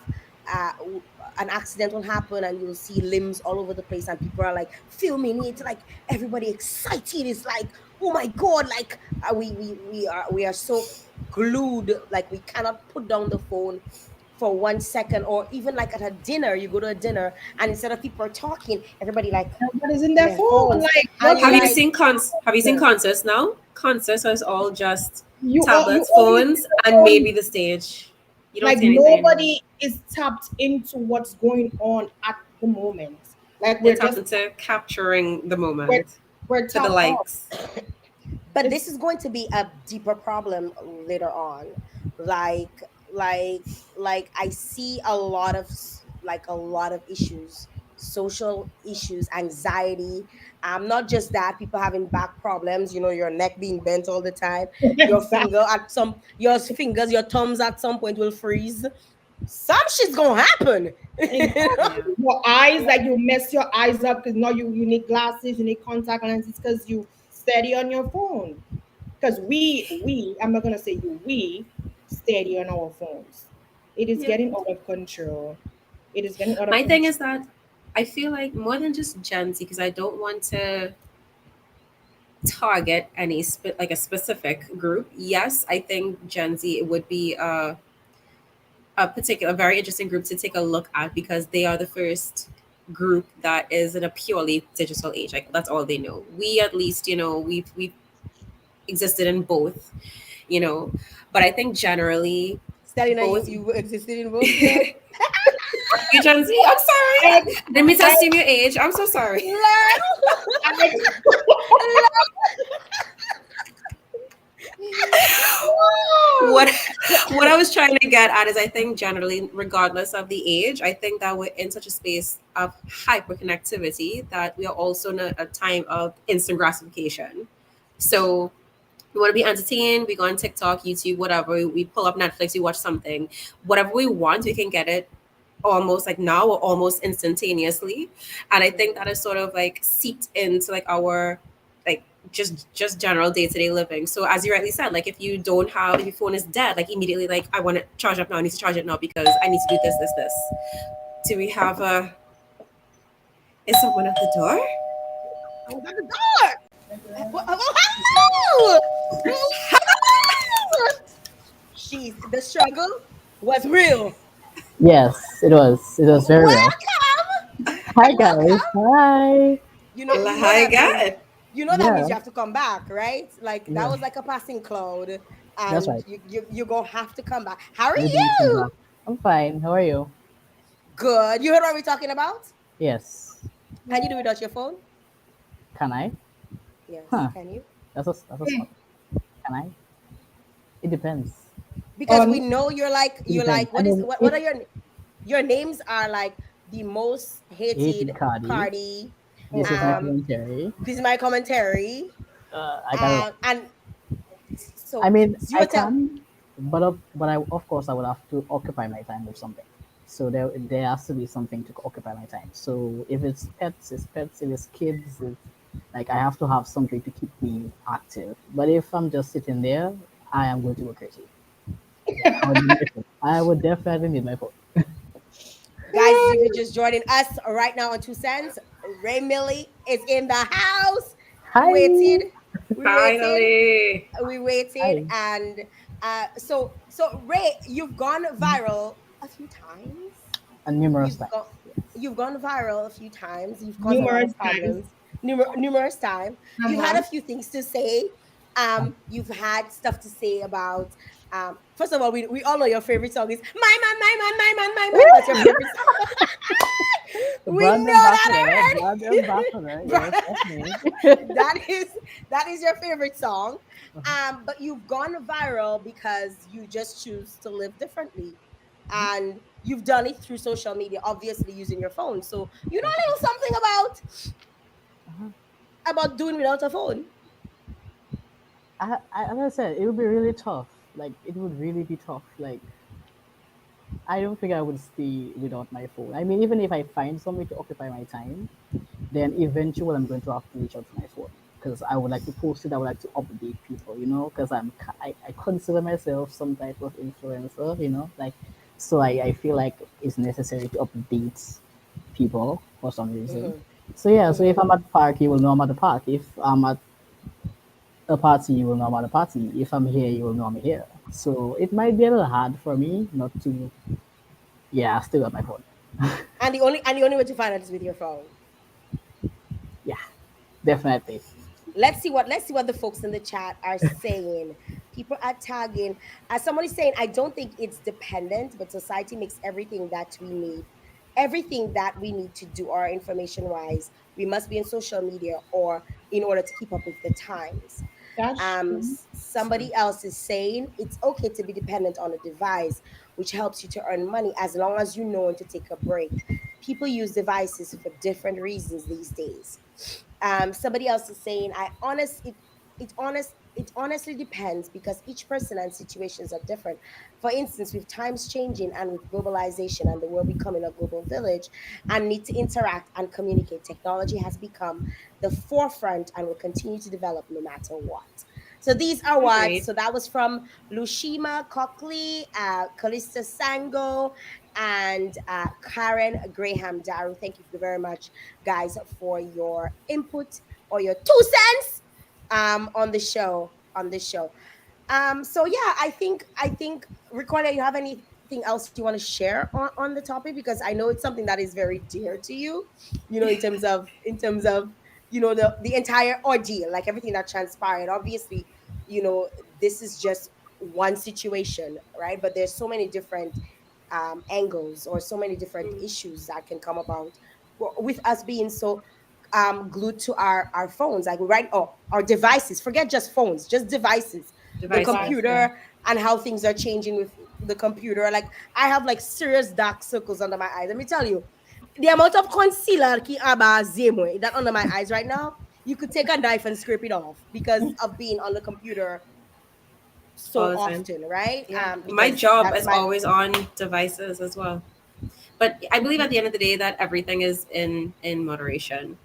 an accident will happen and you'll see limbs all over the place and people are like filming it, like everybody excited. It's like, oh my god, like we are so glued, like we cannot put down the phone for 1 second. Or even like at a dinner, you go to a dinner and instead of people are talking, everybody like everybody's in in their their phone. phones. Like, And what you're Have you like, seen concerts now? Concerts is all just you tablets, only see phones, the and phone. maybe the stage. You don't Like see anything. nobody is tapped into what's going on at the moment. Like They're tapped into capturing the we're, moment we're for the tapped off. likes. but It's this is going to be a deeper problem later on. like like I see a lot of issues, social issues, anxiety. Not just that, people having back problems, your neck being bent all the time, exactly. your thumbs at some point will freeze. Some shit's gonna happen. Exactly. Yeah. Your eyes, like you mess your eyes up because now you need glasses, you need contact lenses because you steady on your phone. Because I'm not gonna say you, we steady on our phones. It is Yeah. getting out of control. It is getting out of My thing control. is that I feel like more than just Gen Z, because I don't want to target like a specific group. Yes, I think Gen Z would be a particular very interesting group to take a look at because they are the first group that is in a purely digital age. Like that's all they know. We at least, we've existed in both, you know. But I think generally Selena, both you existed in both, girl. you Gen Z, I'm I, sorry. Didn't mean to I, assume your age. I'm so sorry. I, what what I was trying to get at is I think generally, regardless of the age, I think that we're in such a space of hyperconnectivity that we are also in a time of instant gratification. So we want to be entertained, we go on TikTok, YouTube, whatever, we pull up Netflix, we watch something. Whatever we want, we can get it almost like now or almost instantaneously. And I think that is sort of like seeped into like our like just general day-to-day living. So as you rightly said, like if your phone is dead, like immediately like I want to charge up now, I need to charge it now because I need to do this. Do we have is someone at the door? I was at the door. Hello. Jeez, the struggle was real. Yes, it was. It was very real. Welcome. Hi guys. Welcome. Hi. You know Hi, that means God. that means Yeah. you have to come back, right? Like that Yeah. was like a passing cloud, That's and right. you're gonna have to come back. How are We do come you? back. I'm fine. How are you? Good. You heard what we're talking about? Yes. Can you do without your phone? Can I? Yes. Huh. Can you? That's a smart. Can I? It depends. Because we on know It you're depends. like I mean, what if are your names are like the most hated hated Cardi, Cardi. this is my uh-huh. commentary. This is my commentary. I got. And I so mean, I zero tell. can, but I of course I would have to occupy my time with something. So there has to be something to occupy my time. So if it's pets, it's pets. If it's kids, it's like I have to have something to keep me active. But if I'm just sitting there, I am going to go crazy. Yeah, I would need my phone. I would definitely need my phone. Guys, if you're just joining us right now on Two Cents, Ray Millie is in the house. We Hi, waited, we waited, Finally. we waited, hi, and so Ray, you've gone viral a few times. and numerous You've times. gone Yes. you've gone viral a few times. You've caused a lot Numerous of times. problems, numerous times. You've had Uh-huh. a few things to say. You've had stuff to say about. First of all, we all know your favorite song is my man. That's your favorite song. We Brand know ambassador, that brand ambassador. already. Yes, that's me. that is that is your favorite song. Uh-huh, But you've gone viral because you just choose to live differently, uh-huh, and you've done it through social media, obviously using your phone. So you know a definitely. little something Uh-huh. about doing without a phone. As I said, it would be really tough. Like it would really be tough. Like I don't think I would stay without my phone. I mean, even if I find something to occupy my time, then eventually I'm going to have to reach out for my phone because I would like to post it. I would like to update people, because I consider myself some type of influencer, like so I feel like it's necessary to update people for some reason. Mm-hmm. So yeah, so if Mm-hmm. I'm at the park, you will know I'm at the park. If I'm at a party, you will know I'm at a party. If I'm here, you will know I'm here. So it might be a little hard for me not to. Yeah, I still got my phone. And the only way to find out is with your phone. Yeah, definitely. Let's see what the folks in the chat are saying. People are tagging. As somebody saying, I don't think it's dependent, but society makes everything that we need to do our information wise. We must be in social media or in order to keep up with the times. That's true. True. Somebody else is saying it's okay to be dependent on a device, which helps you to earn money as long as you know when to take a break. People use devices for different reasons these days. Somebody else is saying, it honestly depends because each person and situations are different. For instance, with times changing and with globalization and the world becoming a global village and need to interact and communicate, technology has become the forefront and will continue to develop no matter what. So these are what. Agreed. So that was from Lushima Cockley, Callista Sango, and Karen Graham Daru. Thank you very much, guys, for your input or your 2 cents on the show. On this show. So yeah, I think Ricardo, you have anything else you want to share on the topic? Because I know it's something that is very dear to you, in terms of the entire ordeal, like everything that transpired. Obviously, you know, this is just one situation, right? But there's so many different angles or so many different Mm. issues that can come about with us being so glued to our phones, like right, or our devices. Forget just phones, just devices, the Devices, Device. yeah. computer, and how things are changing with the computer. Like I have like serious dark circles under my eyes. Let me tell you, the amount of concealer that under my eyes right now, you could take a knife and scrape it off because of being on the computer All so the time. often, right? Yeah. My Because job that's is my always on devices as well. But I believe at the end of the day that everything is in moderation.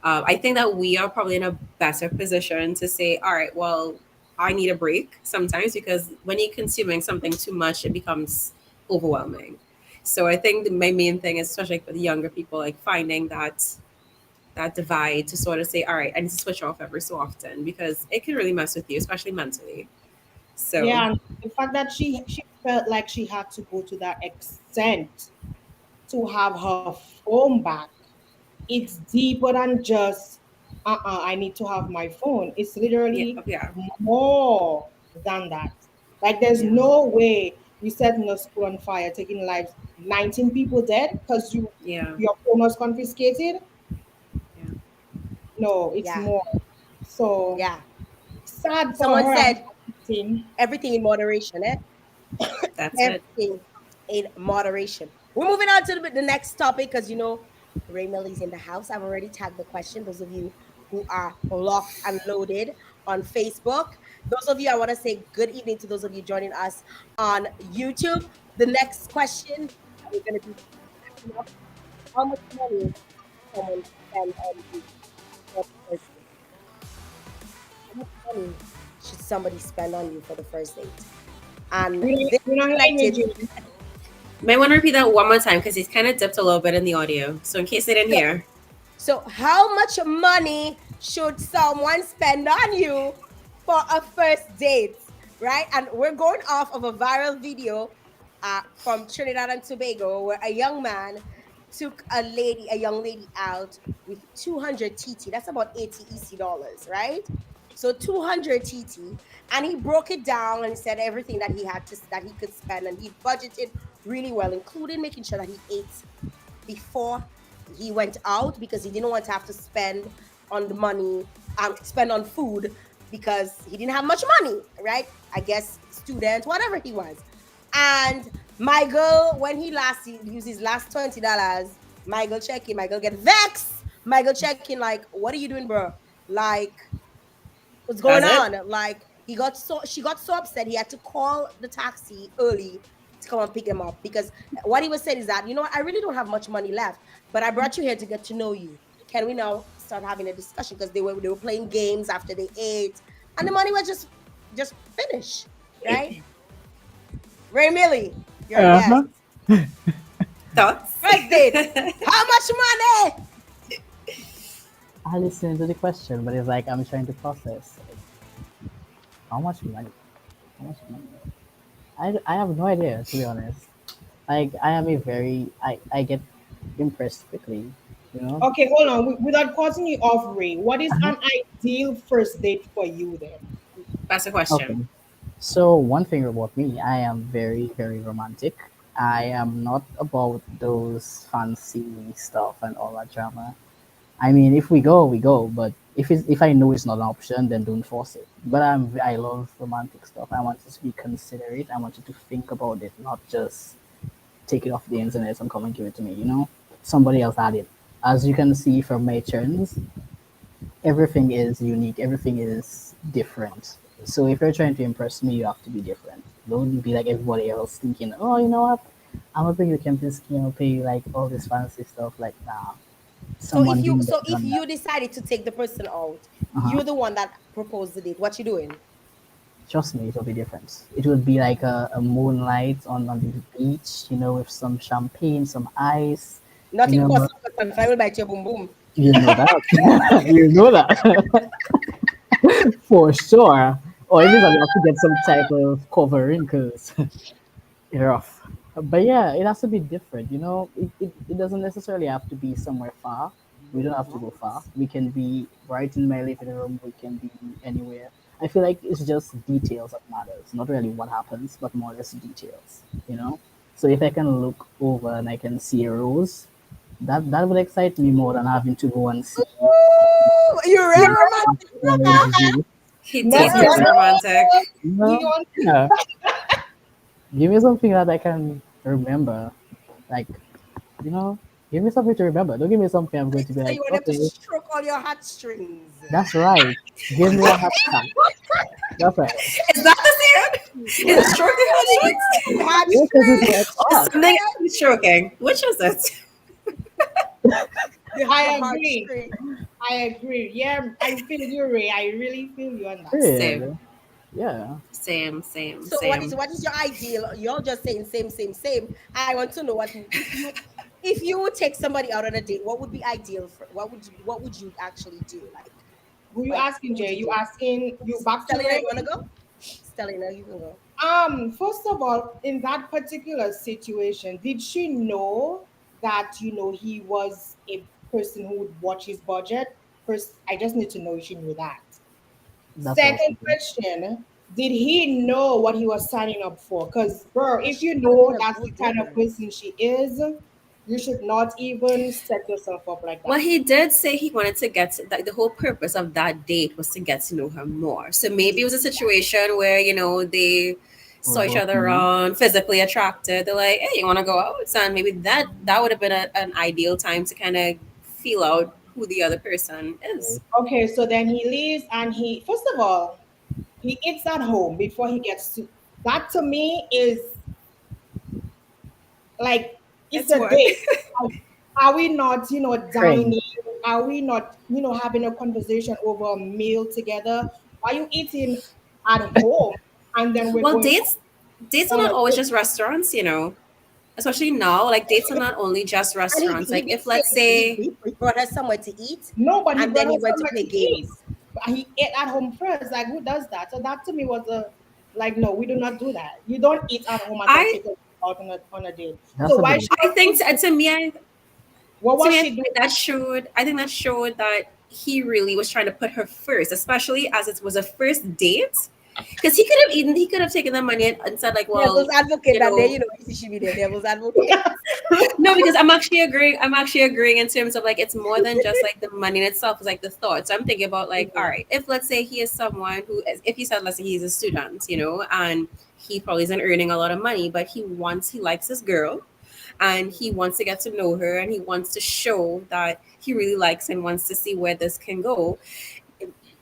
I think that we are probably in a better position to say, all right, well, I need a break sometimes because when you're consuming something too much, it becomes overwhelming. So I think my main thing is, especially with younger people, like finding that divide to sort of say, all right, I need to switch off every so often because it can really mess with you, especially mentally. So Yeah, and the fact that she felt like she had to go to that extent to have her phone back, it's deeper than just I need to have my phone. It's yeah, literally yeah, more than that. Like there's yeah, no way you setting a school on fire, taking lives, 19 people dead because yeah, your phone was confiscated. yeah. No, it's yeah, more. So yeah. sad for Someone her and said her team. everything in moderation, eh? That's it. Everything in moderation. We're moving on to the next topic because Ray Millie's in the house. I've already tagged the question. Those of you who are locked and loaded on Facebook, those of you, I want to say good evening to those of you joining us on YouTube. The next question. we're gonna be packing up. How much money someone spend on you for the first date? How much money should somebody spend on you for the first date? And they We don't hear you, selected. Jimmy. May want to repeat that one more time because he's kind of dipped a little bit in the audio. So in case they didn't So, hear, so how much money should someone spend on you for a first date? Right? And we're going off of a viral video from Trinidad and Tobago where a young man took a young lady out with 200 TT. That's about 80 EC dollars, right? So 200 TT, and he broke it down and he said everything that that he could spend, and he budgeted really well, including making sure that he ate before he went out because he didn't want to have to spend on the money, spend on food because he didn't have much money, right? I guess student, whatever he was. And my girl, when he used his last $20, my girl check in, my girl get vexed. My girl check in like, what are you doing, bro? Like, what's going that's it. on? Like, she got so upset he had to call the taxi early to come and pick him up because what he was saying is that, you know what, I really don't have much money left, but I brought you here to get to know you. Can we now start having a discussion? Because they were playing games after they ate, and the money was just finished, right? Ray Millie, you're a guest. Thoughts? First date. How much money? I listen to the question, but it's like I'm trying to process. Like, how much money? How much money? I have no idea, to be honest. Like I am a very I get impressed quickly, you know. Okay, hold on. Without cutting you off, Ray, what is Uh-huh. an ideal first date for you then? That's a Okay. question. So one thing about me, I am very, very romantic. I am not about those fancy stuff and all that drama. I mean, if we go, we go. But if I know it's not an option, then don't force it. But I love romantic stuff. I want you to be considerate. I want you to think about it, not just take it off the internet and come and give it to me. You know, somebody else had it. As you can see from my trends, everything is unique. Everything is different. So if you're trying to impress me, you have to be different. Don't be like everybody else thinking, oh, you know what? I'm gonna bring you camping skin. I'll pay you like all this fancy stuff. Like, nah, someone being better So if than that. you decided to take the person out, Uh-huh. you're the one that proposed the date. What you doing? Trust me, it will be different. It will be like a moonlight on the beach, you know, with some champagne, some ice, you Nothing know, personal, because I will bite your boom boom. you know that. You know that for sure. Or even if you have to get some type of covering because rough. But yeah, it has to be different, you know. It doesn't necessarily have to be somewhere far. We don't have to go far. We can be right in my living room. We can be anywhere. I feel like it's just details that matters, not really what happens, but more or less details, you know. So if I can look over and I can see a rose, that would excite me more than having to go and see Ooh, you're a the romantic orange lover. juice. He Not does You're get a romantic. You you know, want yeah. Give me something that I can remember, like you know, give me something to remember. Don't give me something I'm going to be so like, you want them to okay, stroke all your heartstrings. that's right. Give me a hot tap. That's right. Is that the serum? Is it stroking heartstrings? Yeah, because it's Heartstrings. the Or extract. something else stroking? Which is it? The I agree. heartstrings. I agree. Yeah, I feel you, Ray. I really feel you on that. Same, Period. Yeah. So same. what is your ideal? You're just saying same, same, same. I want to know what if you would take somebody out on a date, what would be ideal for what would you actually do? Who you Like asking, what would Jay? you You do? asking you back to Stelina, Ray? you wanna go? Stelina, you can go. First of all, in that particular situation, did she know that he was a person who would watch his budget? First, I just need to know if she knew that. That's also Second good. question, did he know what he was signing up for? Because, bro, But if she you could have been know a that's the gold kind of digger. person she is, you should not even set yourself up like Well, that. he did say he wanted to get to, like the whole purpose of that date was to get to know her more. So maybe it was a situation where they We're saw each both other new. around, physically attracted. They're like, "Hey, you want to go out?" And maybe that would have been an ideal time to kind of feel out who the other person is. Okay, so then he leaves and first of all, he eats at home before he gets to. That to me is like it's It's a work. date. Like, are we not, Friends. dining? Are we not, having a conversation over a meal together? Are you eating at home and then we're Well, going dates are on not a always date? just restaurants, you know. Especially now, like dates are not only just And restaurants. he Like did if say let's say, he brought her somewhere to eat, No, but he and brought then her he went to somewhere play to eat. games. But he ate at home first. Like, who does that? So that to me was a like, no, we do not do that. You don't eat at home and then I take her out on a date. That's So a why bit. she I was think eating? to me, What to was me, she doing? I think that showed that he really was trying to put her first, especially as it was a first date. Because he could have taken the money and said like, well, Devil's advocate, you and there know, she should be there. Devil's advocate. no, because I'm actually agreeing. I'm actually agreeing in terms of like it's more than just like the money in itself. It's like the thoughts. I'm thinking about like, all right, if let's say he is someone who, if he said, let's say he's a student, you know, and he probably isn't earning a lot of money, but he likes this girl, and he wants to get to know her, and he wants to show that he really likes and wants to see where this can go.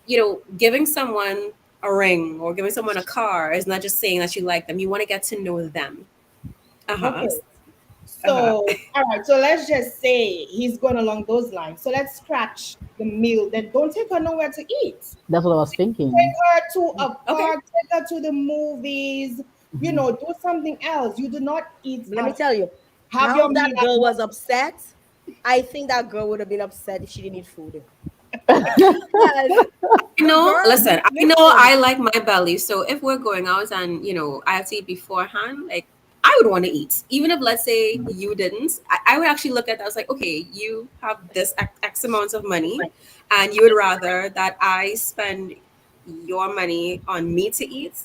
You know, giving someone a ring or giving someone a car is not just saying that you like them. You want to get to know them. Uh huh. Okay. Uh huh. So, all right. So let's just say he's going along those lines. So let's scratch the meal. Then don't take her nowhere to eat. That's what I was Take thinking. her to a Okay. park. Take her to the movies. Mhm. Do something else. You do not eat Let at me home. tell you, Have your how meal that at girl home. was upset. I think that girl would have been upset if she didn't eat food. Because You the know, girl, listen, I know listen, I like my belly. So if we're going out and, you know, I have to eat beforehand, like I would want to eat. Even if, let's say, you didn't, I would actually look at that. I was like, okay, you have this X amount of money, and you would rather that I spend your money on me to eat.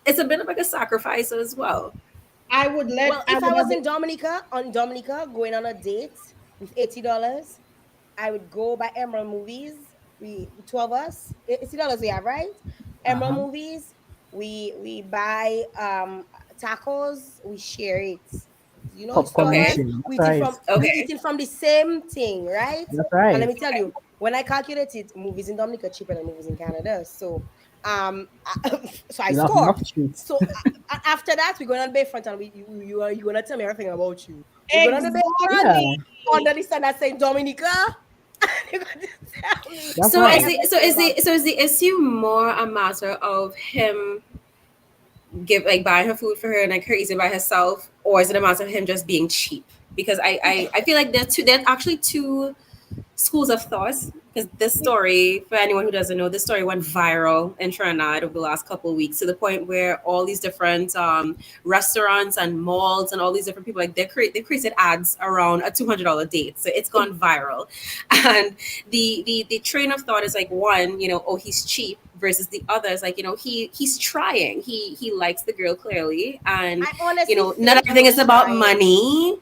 It's a bit of like a sacrifice as well. well, I if I would was have in Dominica, going on a date with $80, I would go by Emerald Movies. We two of us, $80 we have, right? Emerald Uh-huh. Movies. We buy tacos. We share it. You know, it's two Popcorn of and us. Okay. chill. That's right. We Okay. eating from the same thing, right? That's And let right. me tell you, when I calculate it, movies in Dominica cheaper than movies in Canada. So, so I You have score. enough treats. So after that, we're going on Bayfront, and you gonna tell me everything about you. We're going on the Bayfront Yeah, exactly. under the sun that saying Dominica. You're gonna tell me that's right. everything about So is the issue more a matter of him buying her food for her and like her eating by herself, or is it a matter of him just being cheap? Because I feel like there's actually two schools of thought, because this story, for anyone who doesn't know, this story went viral in Trinidad over the last couple of weeks, to the point where all these different restaurants and malls and all these different people, like they created ads around a $200 date, so it's gone viral. And the train of thought is like, one, you know, oh, he's cheap, versus the other is like, you know, he's trying, he likes the girl clearly, and I you honestly know, not think he everything is was about trying. money.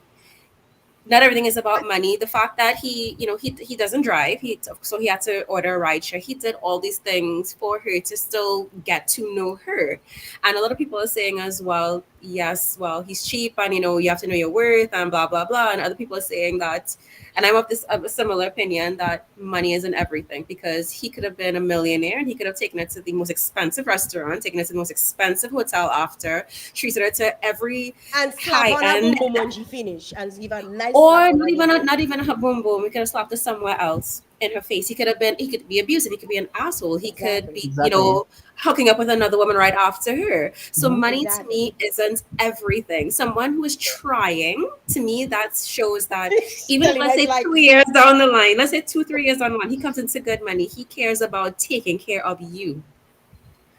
Not everything is I, about money. The fact that he, you know, he doesn't drive, so he had to order a ride share. He did all these things for her to still get to know her. And a lot of people are saying as well, yes, well, he's cheap, and you know, you have to know your worth, and blah blah blah. And other people are saying that, and I'm of a similar opinion, that money isn't everything, because he could have been a millionaire and he could have taken it to the most expensive restaurant, taken it to the most expensive hotel after, treated her to every and slap high on a end, boom boom when she finish, and give a nice slap or on her nipple. not even her boom boom. We could have slapped her somewhere else in her face. He could be abusive. He could be an asshole. He could Exactly. be, you Exactly. know, hooking up with another woman right after her. So Hmm. money to Exactly. me isn't everything. Someone who is trying, to me, that shows that She even if, telling let's us say, like 2 years down the line, let's say 2, 3 years down the line, he comes into good money. He cares about taking care of you.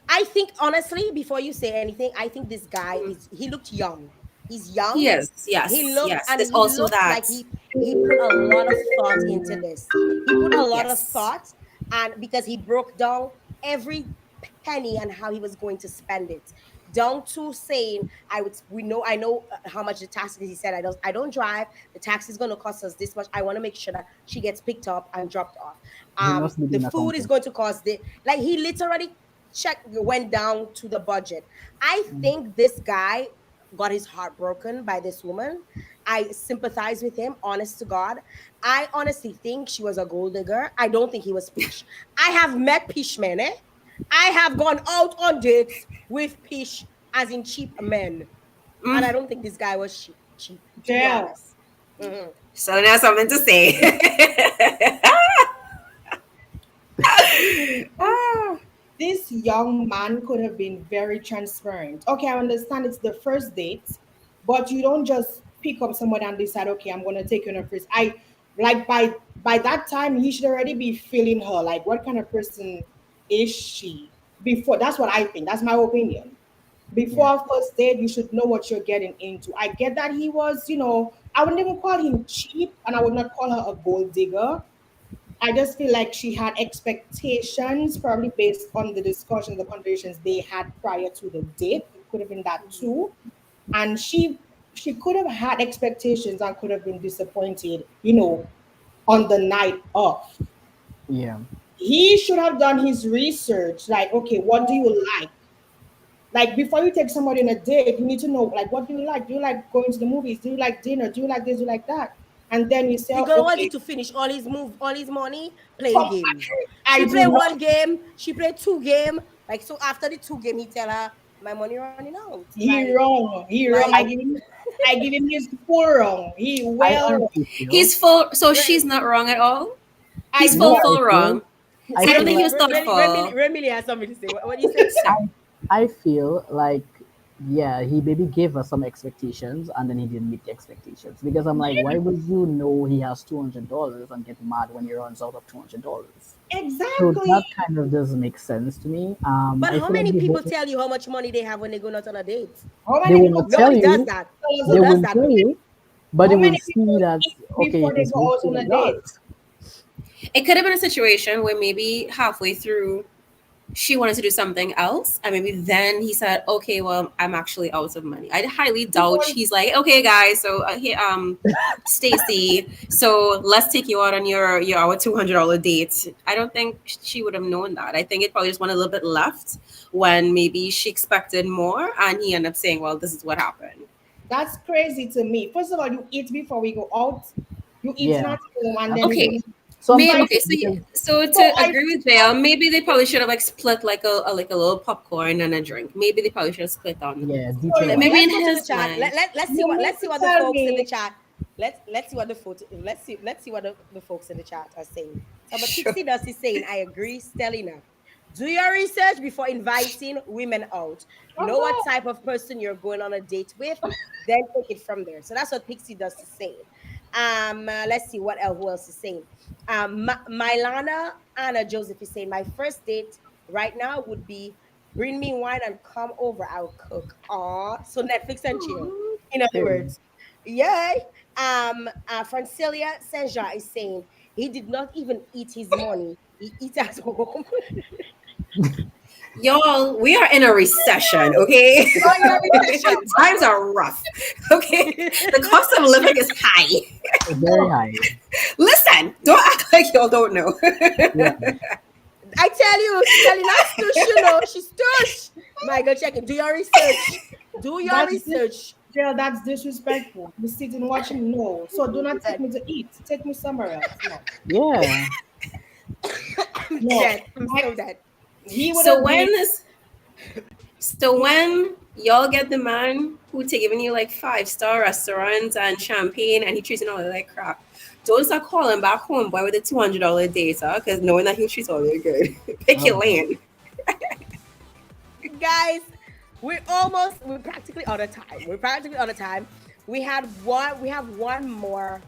I think honestly, before you say anything, I think this guy he looked young. He's He young. is, yes, yes. There's He also looks that. like he put a lot of thought into this. He put a lot of Yes. thought, and because he broke down every penny and how he was going to spend it, down to saying, I know how much the tax is. He said, I don't drive. The tax is going to cost us this much. I want to make sure that she gets picked up and dropped off. He must be The doing food is accounting. going to cost the like he literally went down to the budget. I Mm. think this guy got his heart broken by this woman. I sympathize with him, honest to God. I honestly think she was a gold digger. I don't think he was Pish. I have met Pish men, eh? I have gone out on dates with Pish, as in cheap men. And I Mm. don't think this guy was cheap. cheap. To be Jael. honest. Mm-hmm. So now something to say. Ah. This young man could have been very transparent. Okay, I understand it's the first date, but you don't just pick up someone and decide, okay, I'm gonna take you on a first. I like by that time he should already be feeling her. Like, what kind of person is she? Before that's what I think. That's my opinion. Before Yeah. our first date, you should know what you're getting into. I get that he was, I would never call him cheap, and I would not call her a gold digger. I just feel like she had expectations, probably based on the discussions, the conversations they had prior to the date. It could have been that too, and she could have had expectations and could have been disappointed, on the night of. Yeah. He should have done his research. Like, okay, what do you like? Like before you take somebody on a date, you need to know like what do you like? Do you like going to the movies? Do you like dinner? Do you like this? Do you like that? And then you say, The girl wanted okay, to finish all his money playing come. games. I She do played not. one game, she played two game. Like so after the two game, he tell her, my money running out. He wrong. He wrong. Like I give him his full wrong. He I well wrong. honestly feel. He's full, so Re- she's not wrong at all. I He's do full, No, not. I full feel. wrong. I So I don't feel think he like was thoughtful. Remy has something to say. What do you say? I feel like, yeah, he maybe gave us some expectations and then he didn't meet the expectations. Because I'm like, why would you know he has $200 and get mad when he runs out of $200? So Exactly. that kind of doesn't make sense to me. But I how feel like many people tell you how much money they have when they go out on a date? How they many will people not tell Nobody does you. that. tell Who They us does will that tell though? you, but they how will many see people that, eat okay, before it they is go worth out on a date? $200. It could have been a situation where maybe halfway through she wanted to do something else, and maybe then he said, "Okay, well, I'm actually out of money." I highly doubt Because he's like, "Okay, guys, so here, Stacy, so let's take you out on your our $200 date." I don't think she would have known that. I think it probably just went a little bit left when maybe she expected more, and he ended up saying, "Well, this is what happened." that's crazy to me. First of all, you eat before we go out. You eat Yeah, not home, and then you Okay, go. maybe sometimes Like okay. So because so so, to I agree with Vale, maybe they probably should have like split like a little popcorn and a drink. Maybe they probably should have split on. yeah, so detail you Maybe mean in Let's go to the his chat. mind. you mean Let's see to what the tell folks in the me chat. Let's see what the photo. Let's see what the folks in the chat are saying. So, but Sure. Pixie Dust is saying, I agree, Stellina. Do your research before inviting women out. Know what okay? type of person you're going on a date with, then take it from there. So that's what Pixie Dust is saying. Let's see what else who else is saying. Mylana Anna Joseph is saying, my first date right now would be bring me wine and come over. I'll cook. Aw, so Netflix and chill. In other period. words, yay. Francilia Saint Jean is saying he did not even eat his money. He eat at home. Y'all, we are in a recession, okay? Oh, you're recession. Times are rough, okay? The cost of living is high. Very high. Listen, don't act like y'all don't know. Yeah, I tell you, Selena stush, she's stush. My girl, check it. Do your research. Do your That's this, research. Jill, that's disrespectful. You sit and watching. No, so do not take me to eat. Take me somewhere else. No, yeah. I'm no. dead. I'm so Like, dead. he would so have when been. this, so when y'all get the man who giving you like 5-star restaurants and champagne and he treats you all like crap, don't start calling back home boy with a $200 data because knowing that he'll treat all you good. Pick your Oh, lane. Guys, we're practically out of time. We're practically out of time. We have one more.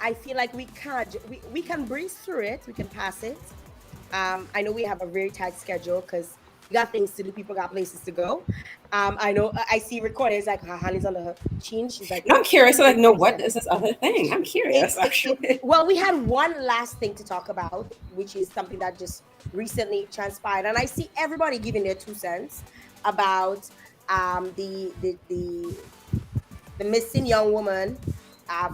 I feel like we can breeze through it. We can pass it. I know we have a very tight schedule because we got things to do. People got places to go. I know. I see recordings like her hand is on her chin. She's like, No, I'm curious. So like, know what is this other thing? I'm curious, actually. well, we had one last thing to talk about, which is something that just recently transpired, and I see everybody giving their 2 cents about the missing young woman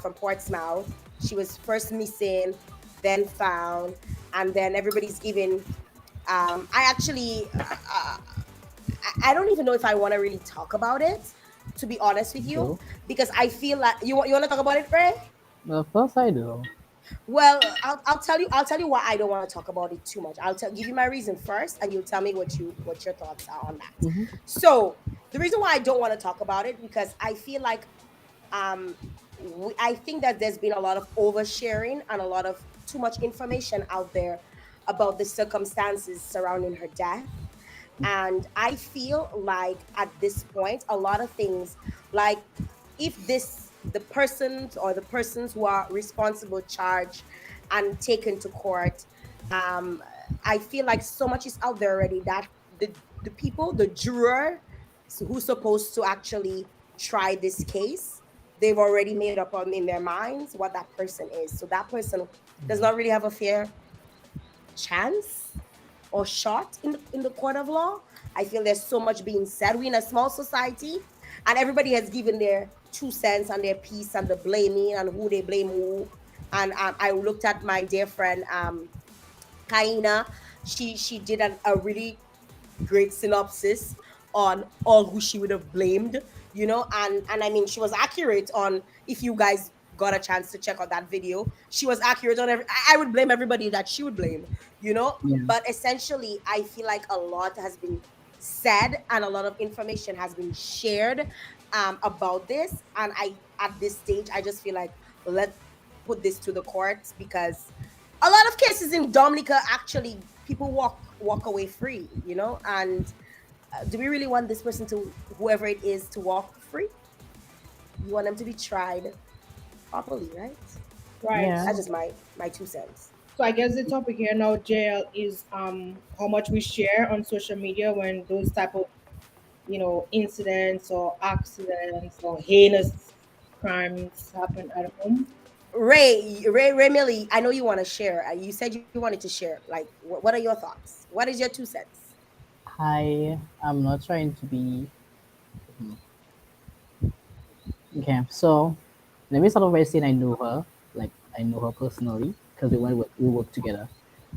from Portsmouth. She was first missing, then found, and then everybody's giving. I actually, I don't even know if I want to really talk about it, to be honest with you, so, because I feel like you want to talk about it, Ray? of course I do. Well, I'll tell you why I don't want to talk about it too much. Give you my reason first, and you'll tell me what your thoughts are on that. Hmm. So the reason why I don't want to talk about it because I feel like um, I think that there's been a lot of oversharing and a lot of too much information out there about the circumstances surrounding her death. And I feel like at this point, a lot of things, like if this, the persons or the persons who are responsible, charged and taken to court, um, I feel like so much is out there already that the people, the juror who's supposed to actually try this case, they've already made up on in their minds what that person is. So that person does not really have a fair chance or shot in the court of law. I feel there's so much being said. We're in a small society, and everybody has given their 2 cents and their piece and the blaming and who they blame who. And I looked at my dear friend Kaina. She did a really great synopsis on all who she would have blamed, and I mean she was accurate on, if you guys got a chance to check out that video, she was accurate on I would blame everybody that she would blame, Yeah. but essentially I feel like a lot has been said and a lot of information has been shared about this, and I at this stage I just feel like let's put this to the courts, because a lot of cases in Dominica actually people walk away free, and do we really want this person to, whoever it is, to walk free? You want them to be tried properly, right? Right. Yeah. That's just my 2 cents. So I guess the topic here now, Jael, is how much we share on social media when those type of incidents or accidents or heinous crimes happen at home. Ray Millie, I know you want to share. You said you wanted to share. Like, what are your thoughts? What is your 2 cents? I am not trying to be. Okay, so let me start off by saying I know her. Like I know her personally because we work together.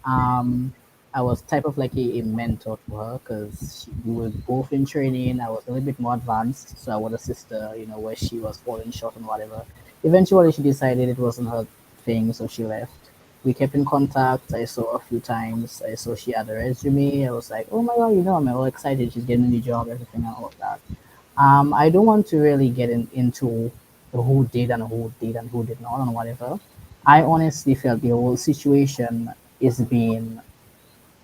Um, I was type of like a mentor to her because we were both in training. I was a little bit more advanced, so I would assist her, where she was falling short and whatever. Eventually, she decided it wasn't her thing, so she left. We kept in contact. I saw her a few times. I saw she had a resume. I was like, oh my god, I'm all excited. She's getting a new job, everything, and all of that. I don't want to really get into who did and who did and who did not and whatever. I honestly felt the whole situation is being,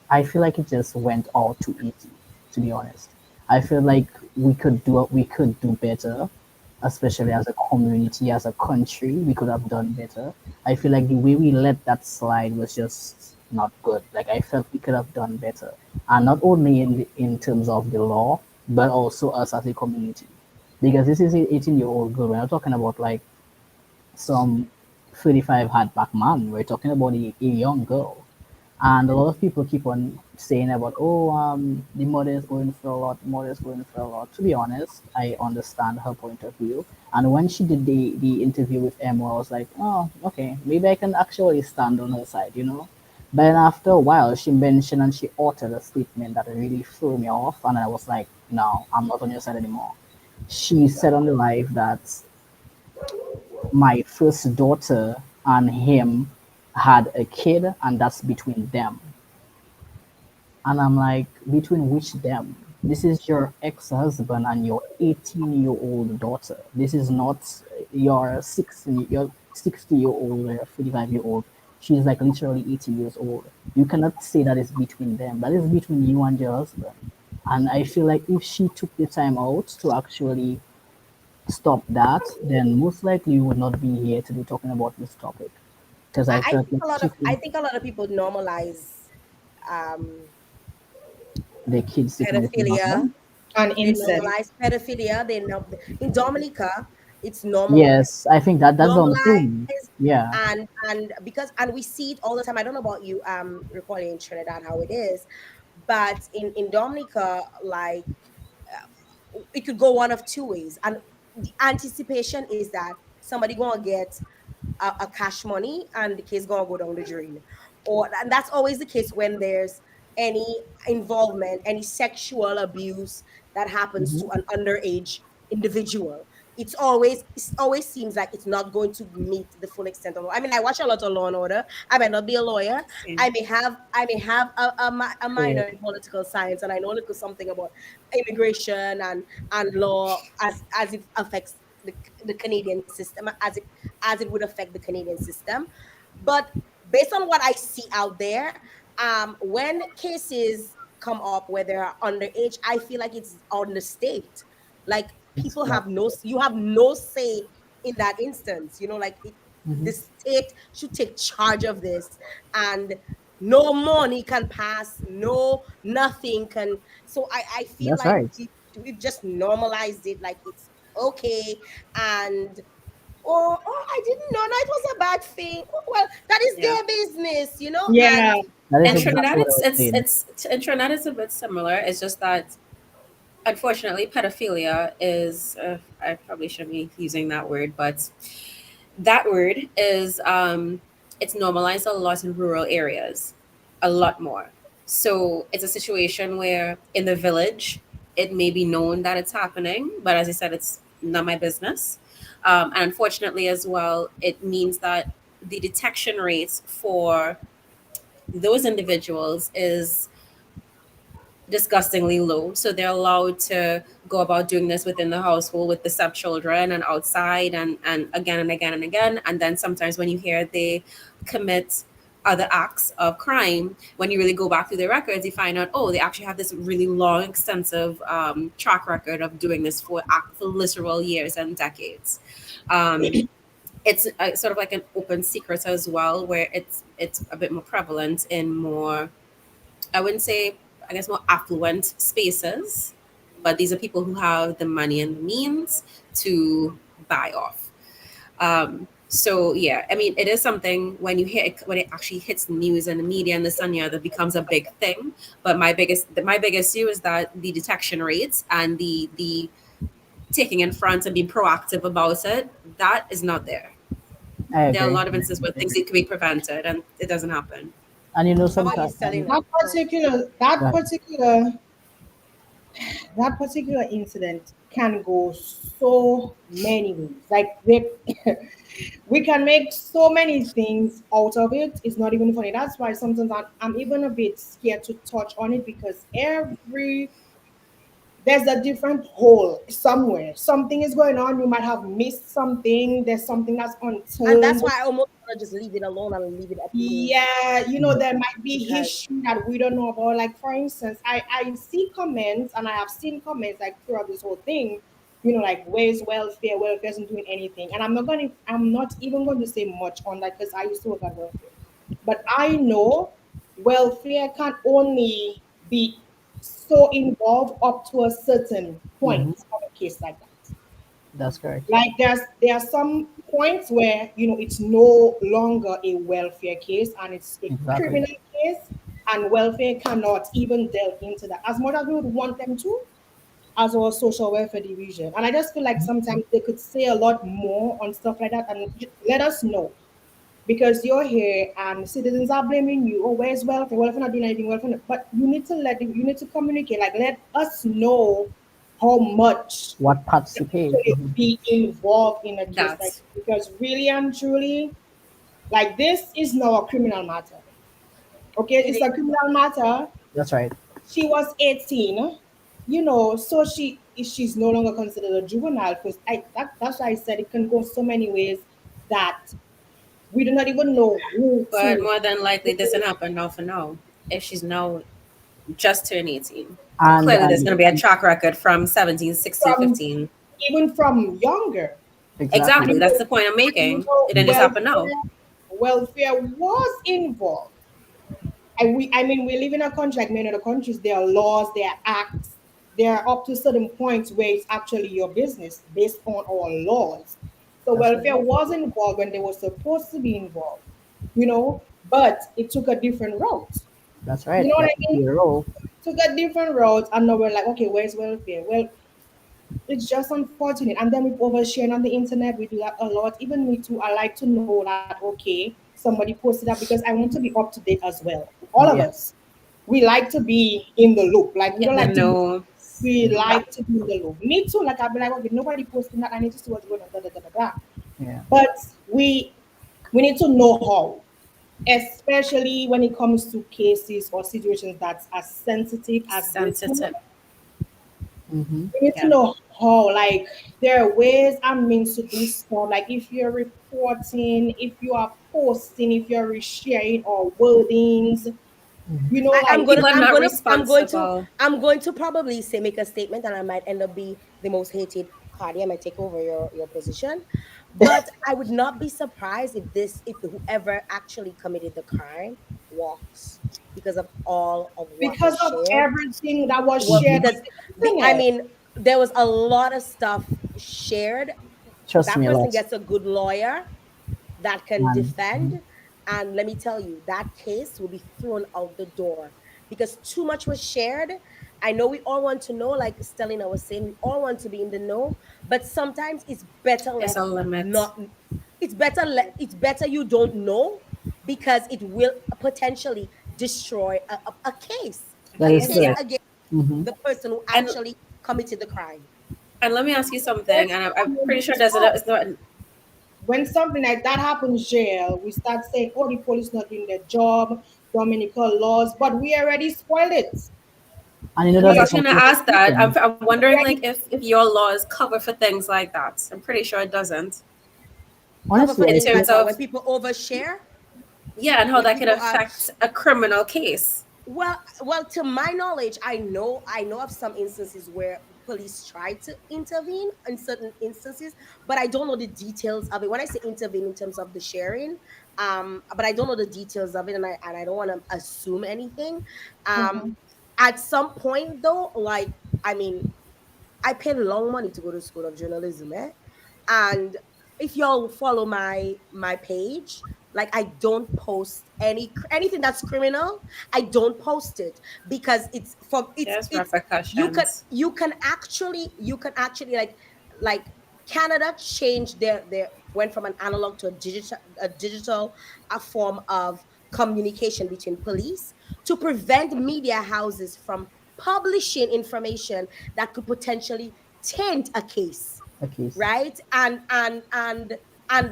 I feel like it just went all too easy, to be honest. I feel like we could do better, especially as a community, as a country, we could have done better. I feel like the way we let that slide was just not good. Like I felt we could have done better, and not only in terms of the law, but also us as a community, because this is an 18-year-old girl. We're not talking about like some 35 hardback man. We're talking about a young girl. And a lot of people keep on saying about, oh, the mother is going through a lot, the mother is going through a lot. To be honest, I understand her point of view. And when she did the interview with Emma, I was like, oh, okay, maybe I can actually stand on her side. But then after a while, she mentioned and she uttered a statement that really threw me off. And I was like, no, I'm not on your side anymore. She said on the live that my first daughter and him had a kid, and that's between them. And I'm like, between which them? This is your ex-husband and your 18-year-old daughter. This is not your 60-year-old or your 35-year-old. She's like literally 80 years old. You cannot say that it's between them. That is between you and your husband. And I feel like if she took the time out to actually stop that, then most likely we would not be here to be talking about this topic. Because I I felt think like a lot she of I could, think a lot of people normalize um the kids taking it from the pedophilia. mother. And They incest. normalize pedophilia. They know in Dominica, it's normalized. Yes, I think that's the only thing. Normalized, Yeah. and because and we see it all the time. I don't know about you, recalling in Trinidad how it is, but in Dominica, like it could go one of two ways, and the anticipation is that somebody gonna get a cash money and the case gonna go down the drain, or and that's always the case when there's any involvement, any sexual abuse that happens Hmm. to an underage individual. It always seems like it's not going to meet the full extent of. I mean, I watch a lot of Law and Order. I might not be a lawyer. Same. I may have a minor Same. in political science, and I know a little something about immigration and law as it affects the, the Canadian system, as it would affect the Canadian system. But based on what I see out there, when cases come up where they are underage, I feel like it's on the state. Like people have no, you have no say in that instance. Like Mm-hmm. the state should take charge of this, and no money can pass, no nothing can. So I feel That's like right. we've just normalized it, like it's okay. And oh, I didn't know that it was a bad thing. Oh, well, that is Yeah. their business. Yeah. And That is In and Trinidad, exactly what I was saying. it's in Trinidad it's a bit similar. It's just that unfortunately pedophilia is I probably shouldn't be using that word, but that word is it's normalized a lot in rural areas, a lot more. So it's a situation where in the village it may be known that it's happening, but as I said, it's not my business. And unfortunately as well, it means that the detection rates for those individuals is disgustingly low. So they're allowed to go about doing this within the household with the stepchildren and outside and again and again and again. And then sometimes when you hear they commit other acts of crime, when you really go back through their records, you find out, oh, they actually have this really long, extensive track record of doing this for literal years and decades. Um, it's sort of like an open secret as well, where it's a bit more prevalent in more, I wouldn't say, I guess, more affluent spaces, but these are people who have the money and the means to buy off. So yeah, I mean, it is something when you hit when it actually hits the news and the media and this and the other becomes a big thing. But my biggest issue is that the detection rates and the taking in front and being proactive about it, that is not there. I There are a agree. lot of instances where things could be prevented and it doesn't happen. And you know, how about you, sometimes, Selena? That particular that right. particular that particular incident can go so many ways. Like we can make so many things out of it. It's not even funny. That's why sometimes I'm even a bit scared to touch on it, because every there's a different hole somewhere. Something is going on. You might have missed something. There's something that's And that's unturned. why I almost want to just leave it alone and leave it at being, Yeah, there might be because history that we don't know about. Like for instance, I see comments, and I have seen comments like throughout this whole thing. Like where's welfare? Welfare isn't doing anything, and I'm not even going to say much on that because I used to work at welfare. But I know welfare can only be so involved up to a certain point Mm-hmm. of a case like that. That's correct. Like there are some points where it's no longer a welfare case and it's a Exactly. criminal case, and welfare cannot even delve into that as much as we would want them to, as our social welfare division. And I just feel like sometimes they could say a lot more on stuff like that and let us know, because you're here and citizens are blaming you. Oh, where's welfare? Welfare not doing anything. Welfare, but you need to you need to communicate. Like, let us know how much What parts to pay? actually Mm-hmm. be involved in a case like That's this. Because really and truly, like this is now a criminal matter. Okay, it it's is. a criminal matter. That's right. She was 18, so she's no longer considered a juvenile. Because that's why I said it can go so many ways that we do not even know who But to. more than likely, this doesn't happen now for now. If she's now just turned 18. And Clearly, there's and going to be a track record from 17, 16, From 15. even from younger. exactly. Exactly. You That's know, the point I'm making. It didn't just happen now. welfare was involved. I mean, we live in a country like many other countries. There are laws, there are acts. There are up to certain points where it's actually your business based on our laws. So That's right. welfare was involved when they were supposed to be involved, but it took a different route. That's You right. know what That's I the mean? key role. Took a different route, and now we're like, okay, where's welfare? Well, it's just unfortunate. And then we overshare on the internet. We do that a lot. Even me too. I like to know that, okay, somebody posted that, because I want to be up to date as well. All of Yeah. us, we like to be in the loop. Like we don't In the like to be, know. we Exactly. like to be in the loop. Me too. Like I'll be like, okay, nobody posting that. I need to see what's going on. Da, da, da, da, da. Yeah. But we need to know how, especially when it comes to cases or situations that's as sensitive as this one. Sensitive. Mm-hmm. We need to Yeah. know how like there are ways and means to do stuff. Like if you're reporting, if you are posting, if you're resharing or wordings, you know, I'm like gonna, People are I'm not gonna, I'm going to, responsible. I'm going to probably say make a statement, and I might end up be the most hated party. I might take over your position, but I would not be surprised if whoever actually committed the crime walks because of all of what because was of shared. everything that was Well, shared Mhm. on because the I internet. mean, there was a lot of stuff shared. Trust That me a person lot, gets a good lawyer that can man. defend. Mhm. And let me tell you, that case will be thrown out the door because too much was shared. I know we all want to know, like Stellina was saying, we all want to be in the know, but sometimes it's better There's a left limit. not. It's better you don't know because it will potentially destroy a case, A That a is case, case yeah. correct. against Hmm. the person who And actually committed the crime. and let me ask you something, There's and I'm someone pretty who sure there's a, talk. it's not. When something like that happens, jail, we start saying, oh, the police not doing their job, Dominical laws, but we already spoiled it. And you know I was that's We the actually gonna complicated ask that. thing. I'm wondering like already, if your laws cover for things like that. I'm pretty sure it doesn't. Cover Honestly, for I In things think like terms what? When of, people overshare, yeah, and how when that can people are affect a criminal case. well, to my knowledge, I know of some instances where police try to intervene in certain instances, but I don't know the details of it. When I say intervene in terms of the sharing, but I don't know the details of it, and I don't want to assume anything. Um, Mhm. at some point though, like I mean, I paid long money to go to school of journalism, eh? And if y'all follow my page, like I don't post anything that's criminal. I don't post it because There's it's repercussions. you can actually like Canada changed their went from an analog to a digital a form of communication between police to prevent media houses from publishing information that could potentially taint a case, a case. right? And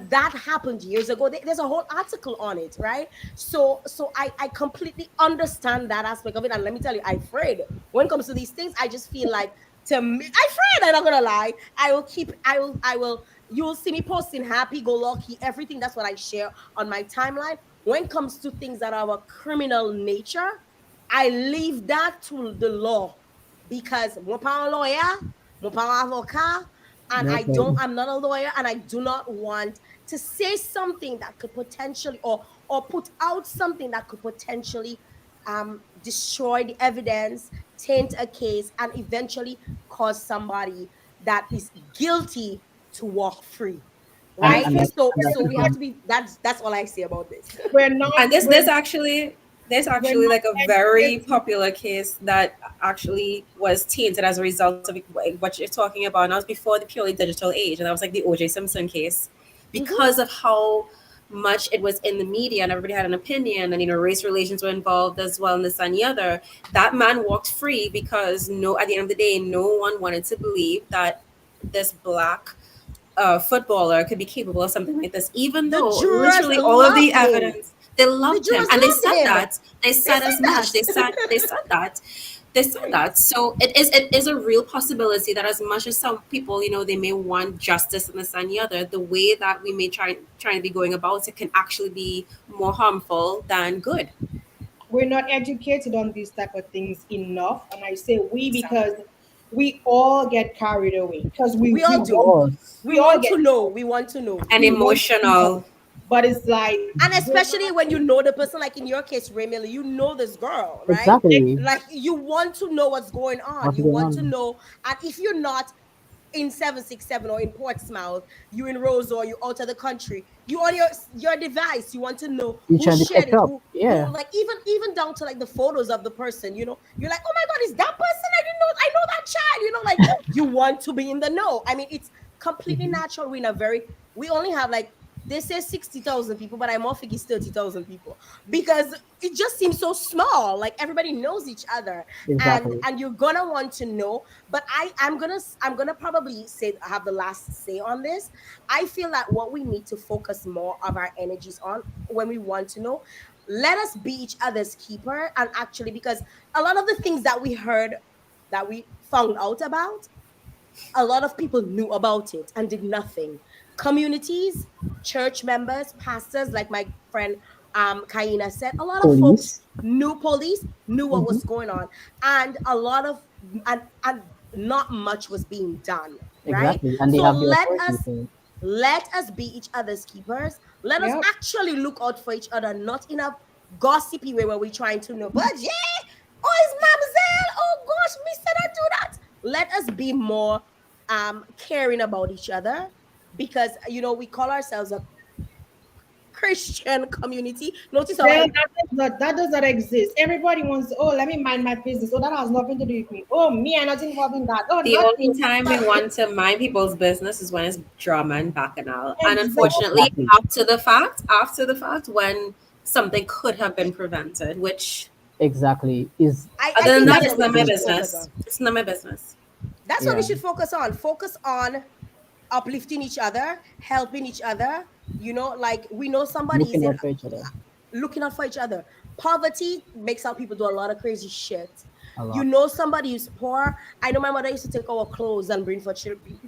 that happened years ago. There's a whole article on it, right? So I completely understand that aspect of it. And let me tell you, I'm afraid when it comes to these things. I just feel like, to me, I'm afraid, I'm not gonna lie. I will you will see me posting happy go lucky everything. That's what I share on my timeline. When it comes to things that are of a criminal nature, I leave that to the law because mon pa un lawyer, mon pa un avocat, and Okay. I'm not a lawyer, and I do not want to say something that could potentially or put out something that could potentially destroy the evidence, taint a case, and eventually cause somebody that is guilty to walk free. I Right? And feel that So and that's so the we have thing. to be that's all I say about this. we're not And we're there's we're actually not like a very educated. popular case that actually was tainted as a result of what you're talking about. And that was before the purely digital age, and that was like the OJ Simpson case, Mhm. because of how much it was in the media and everybody had an opinion, and race relations were involved as well, and this and the other. That man walked free because no, at the end of the day, no one wanted to believe that this black footballer could be capable of something like this, even The though jurors literally all of the loved him. evidence, they The loved him, jurors and they loved said him. that, they They said as said much, they that. said that, they said that. So it is a real possibility that as much as some people, they may want justice and this and the other, the way that we may try to be going about it can actually be more harmful than good. We're not educated on these type of things enough, and I say we because Exactly. we all get carried away because We all Of do. course. We we all want get to know. We want to know. And we want to know, emotional. but it's like And we're especially not when you know the person, like in your case, Ray Miller, you know this girl, right? Exactly. Like you want to know what's going on. What's You going want to on? know. And if you're not in 767 or in Portsmouth, you in Rose or you out of the country, you on your device, you want to know You're who trying to shared catch it, up. who Yeah. like even down to like the photos of the person, you're like, oh my god, is that person? I know that child, like you want to be in the know. I mean, it's completely Hmm. natural. We only have like they say 60,000 people, but I'm off it's 30,000 people because it just seems so small. Like everybody knows each other, and Exactly. and you're gonna want to know. But I'm gonna probably say have the last say on this. I feel that what we need to focus more of our energies on when we want to know, let us be each other's keeper. And actually, because a lot of the things that we heard, that we found out about, a lot of people knew about it and did nothing. Communities, church members, pastors, like my friend Kaina said, a lot of folks Police. knew, police knew what Hmm. was going on, and a lot of and not much was being done, right? Exactly, and they So have the authority. So let us be each other's keepers. Let us Yep. actually look out for each other, not in a gossipy way where we're trying to know, but yeah, oh, it's Mamselle. Oh gosh, me said I do that. Let us be more caring about each other, because we call ourselves a Christian community. Notice how Well, I that does not exist. Everybody wants, oh, let me mind my business. Oh, that has nothing to do with me. Oh, me, I'm not involved in that. Oh, The nothing. only time we want to mind people's business is when it's drama and bacchanal. And unfortunately, Exactly. exactly, after the fact, when something could have been prevented, which exactly is I other than think that, that's is what it's we not my should focus business. on. It's not my business. That's what we yeah. should focus on. Focus on uplifting each other, helping each other. Like we know somebody is Looking in out for each other looking out for each other. Poverty makes our people do a lot of crazy shit. a You lot. know somebody who's poor. I know my mother used to take our clothes and bring for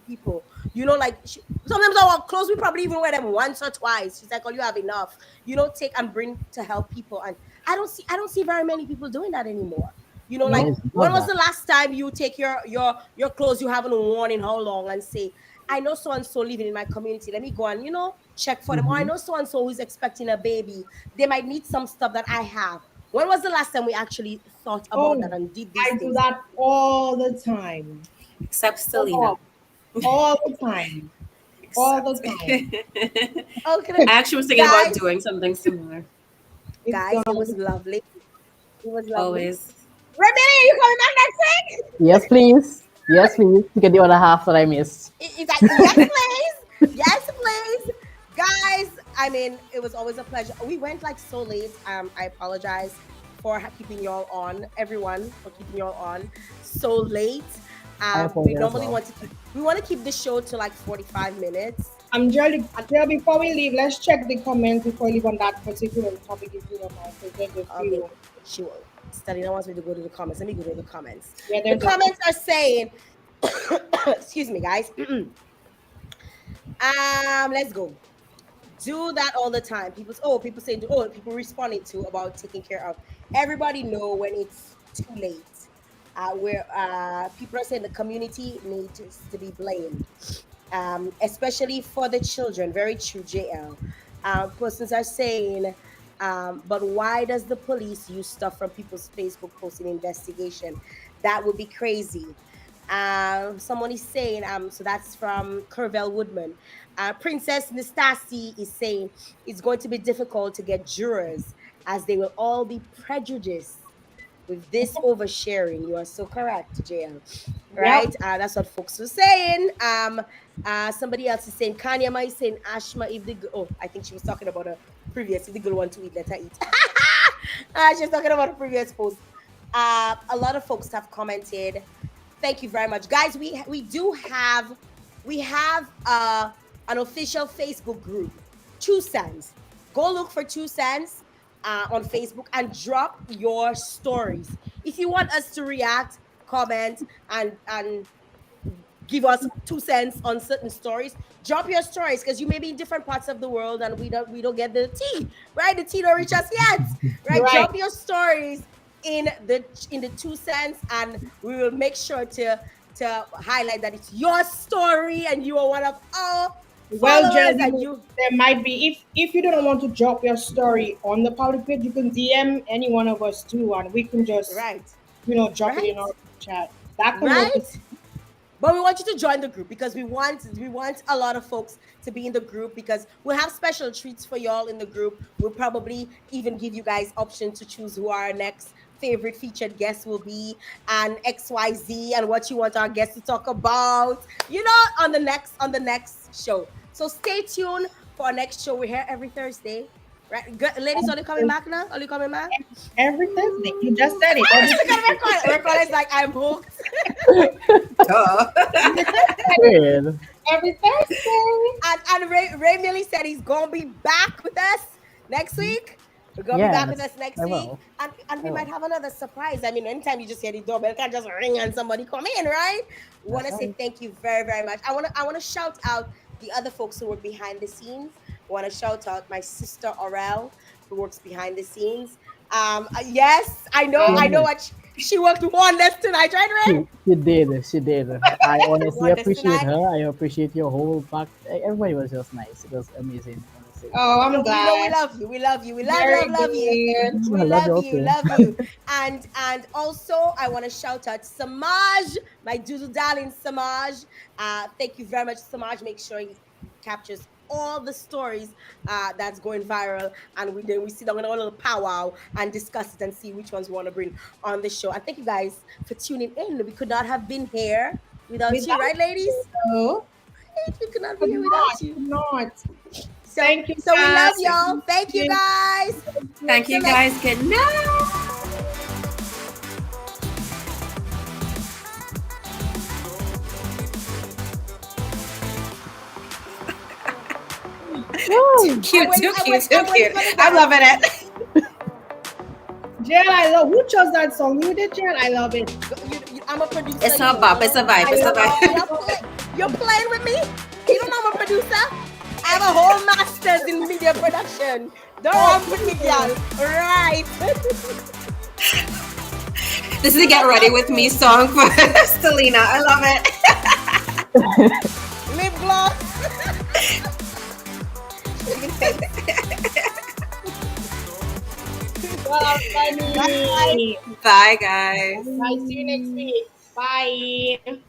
people. Like sometimes our clothes we probably even wear them once or twice. She's like, "Oh, you have enough." Take and bring to help people. And I don't see very many people doing that anymore. There Like No. is when not was that. the last time you take your clothes you haven't worn in how long and say, I know so and so living in my community. Let me go and check for them. Or I Hmm. know so and so who's expecting a baby. They might need some stuff that I have. When was the last time we actually thought about that Oh, and did these I do things? that all the time. Except Selena. All, all the time. All the Except. time. I Okay, actually was thinking about guys, doing something similar. It's guys, it gonna was lovely. It was lovely. Always. Remy, you coming back next week? Yes, please. Yes, please. To get the other half that I missed. He's like, yes, please. Yes, please. Guys, I mean, it was always a pleasure. We went like so late. I apologize for keeping y'all on, everyone, for keeping y'all on so late. I We apologize as normally well. want to keep the show to like 45 minutes. I'm Jelly. Jill, before we leave, let's check the comments before we leave on that particular topic if you don't mind. Because there's a Okay, few. she will. Stalina wants me to go to the comments. Let me go to the comments. Yeah, The there's a few. comments are saying, excuse me, guys. Let's go. Do that all the time. People saying, people responding to about taking care of. Everybody know when it's too late. Where people are saying the community needs to be blamed, especially for the children. Very true, JL. Persons are saying, but why does the police use stuff from people's Facebook posts in investigation? That would be crazy. Someone is saying, so that's from Curvell Woodman. Princess Nastasi is saying it's going to be difficult to get jurors as they will all be prejudiced with this oversharing. You are so correct, JL. Yep. Right? That's what folks are saying. Somebody else is saying, Kanyama is saying, Ashma, if the I think she was talking about a previous, if the girl want to eat, let her eat. She's talking about a previous post. A lot of folks have commented. Thank you very much, guys. We have an official Facebook group, Two Cents. Go look for Two Cents on Facebook and drop your stories. If you want us to react, comment, and give us 2 cents on certain stories, drop your stories, because you may be in different parts of the world and we don't get the tea, right? The tea don't reach us yet, right? Right. Drop your stories in the 2 cents, and we will make sure to highlight that it's your story and you are one of our Well, followers, Jill, and you there might be, if you don't want to drop your story on the public page, you can DM any one of us too, and we can just, right, drop it right, in our chat. That can work. right. But we want you to join the group, because we want a lot of folks to be in the group, because we'll have special treats for y'all in the group. We'll probably even give you guys option to choose who our next favorite featured guest will be, and XYZ, and what you want our guests to talk about, on the next show. So stay tuned for our next show. We're here every Thursday. Right, good. Ladies, are you coming back now? Are you coming back? Every Thursday. You just said it. Every Look at Thursday. record is like I'm hooked. Duh. Period. Every Thursday. And Ray Millie said he's gonna be back with us next week. We're gonna be back with Yes, us next I week, will. and we I might will. have another surprise. I mean, anytime you just hear the doorbell, can't just ring and somebody come in, right? We want That's to say right. thank you very, very much. I want to shout out the other folks who work behind the scenes. I want to shout out my sister Aurel, who works behind the scenes. Yes, I know Yes, what she worked wonders tonight, right, Ray? she did. She did. I honestly Wonders appreciate tonight. her. I appreciate your whole pack. Everybody was just nice. It was amazing, honestly. Oh, I'm You know we glad. love you. We love you. We Very love you. good. I We love you love you, also. love you. And also I want to shout out Samaj, my doodle darling Samaj. Thank you very much, Samaj. Make sure he captures all the stories that's going viral, and then we sit down in our little powwow and discuss it and see which ones we want to bring on the show. And thank you guys for tuning in. We could not have been here without you, Without right, ladies? you, though, We could not be could here without not, you. could not. So Thank you, so we love guys. y'all. Thank you guys. Thank Till you next guys. Good night. Woo! Cute, too cute, too I'm waiting cute. for the I'm dance. loving it. Jael, I love. Who chose that song? You did, Jael. I love it. I'm a producer. It's you a know, bop. you It's know. a vibe. I It's a love vibe. it. You're playing with me. You don't know I'm a producer. I have a whole master's in media production. Don't run with me, girl. Right. This is a get ready with me song for Stelina. I love it. Lip gloss. Shaving face. Well, bye. Bye, guys. Bye. See you next week. Bye.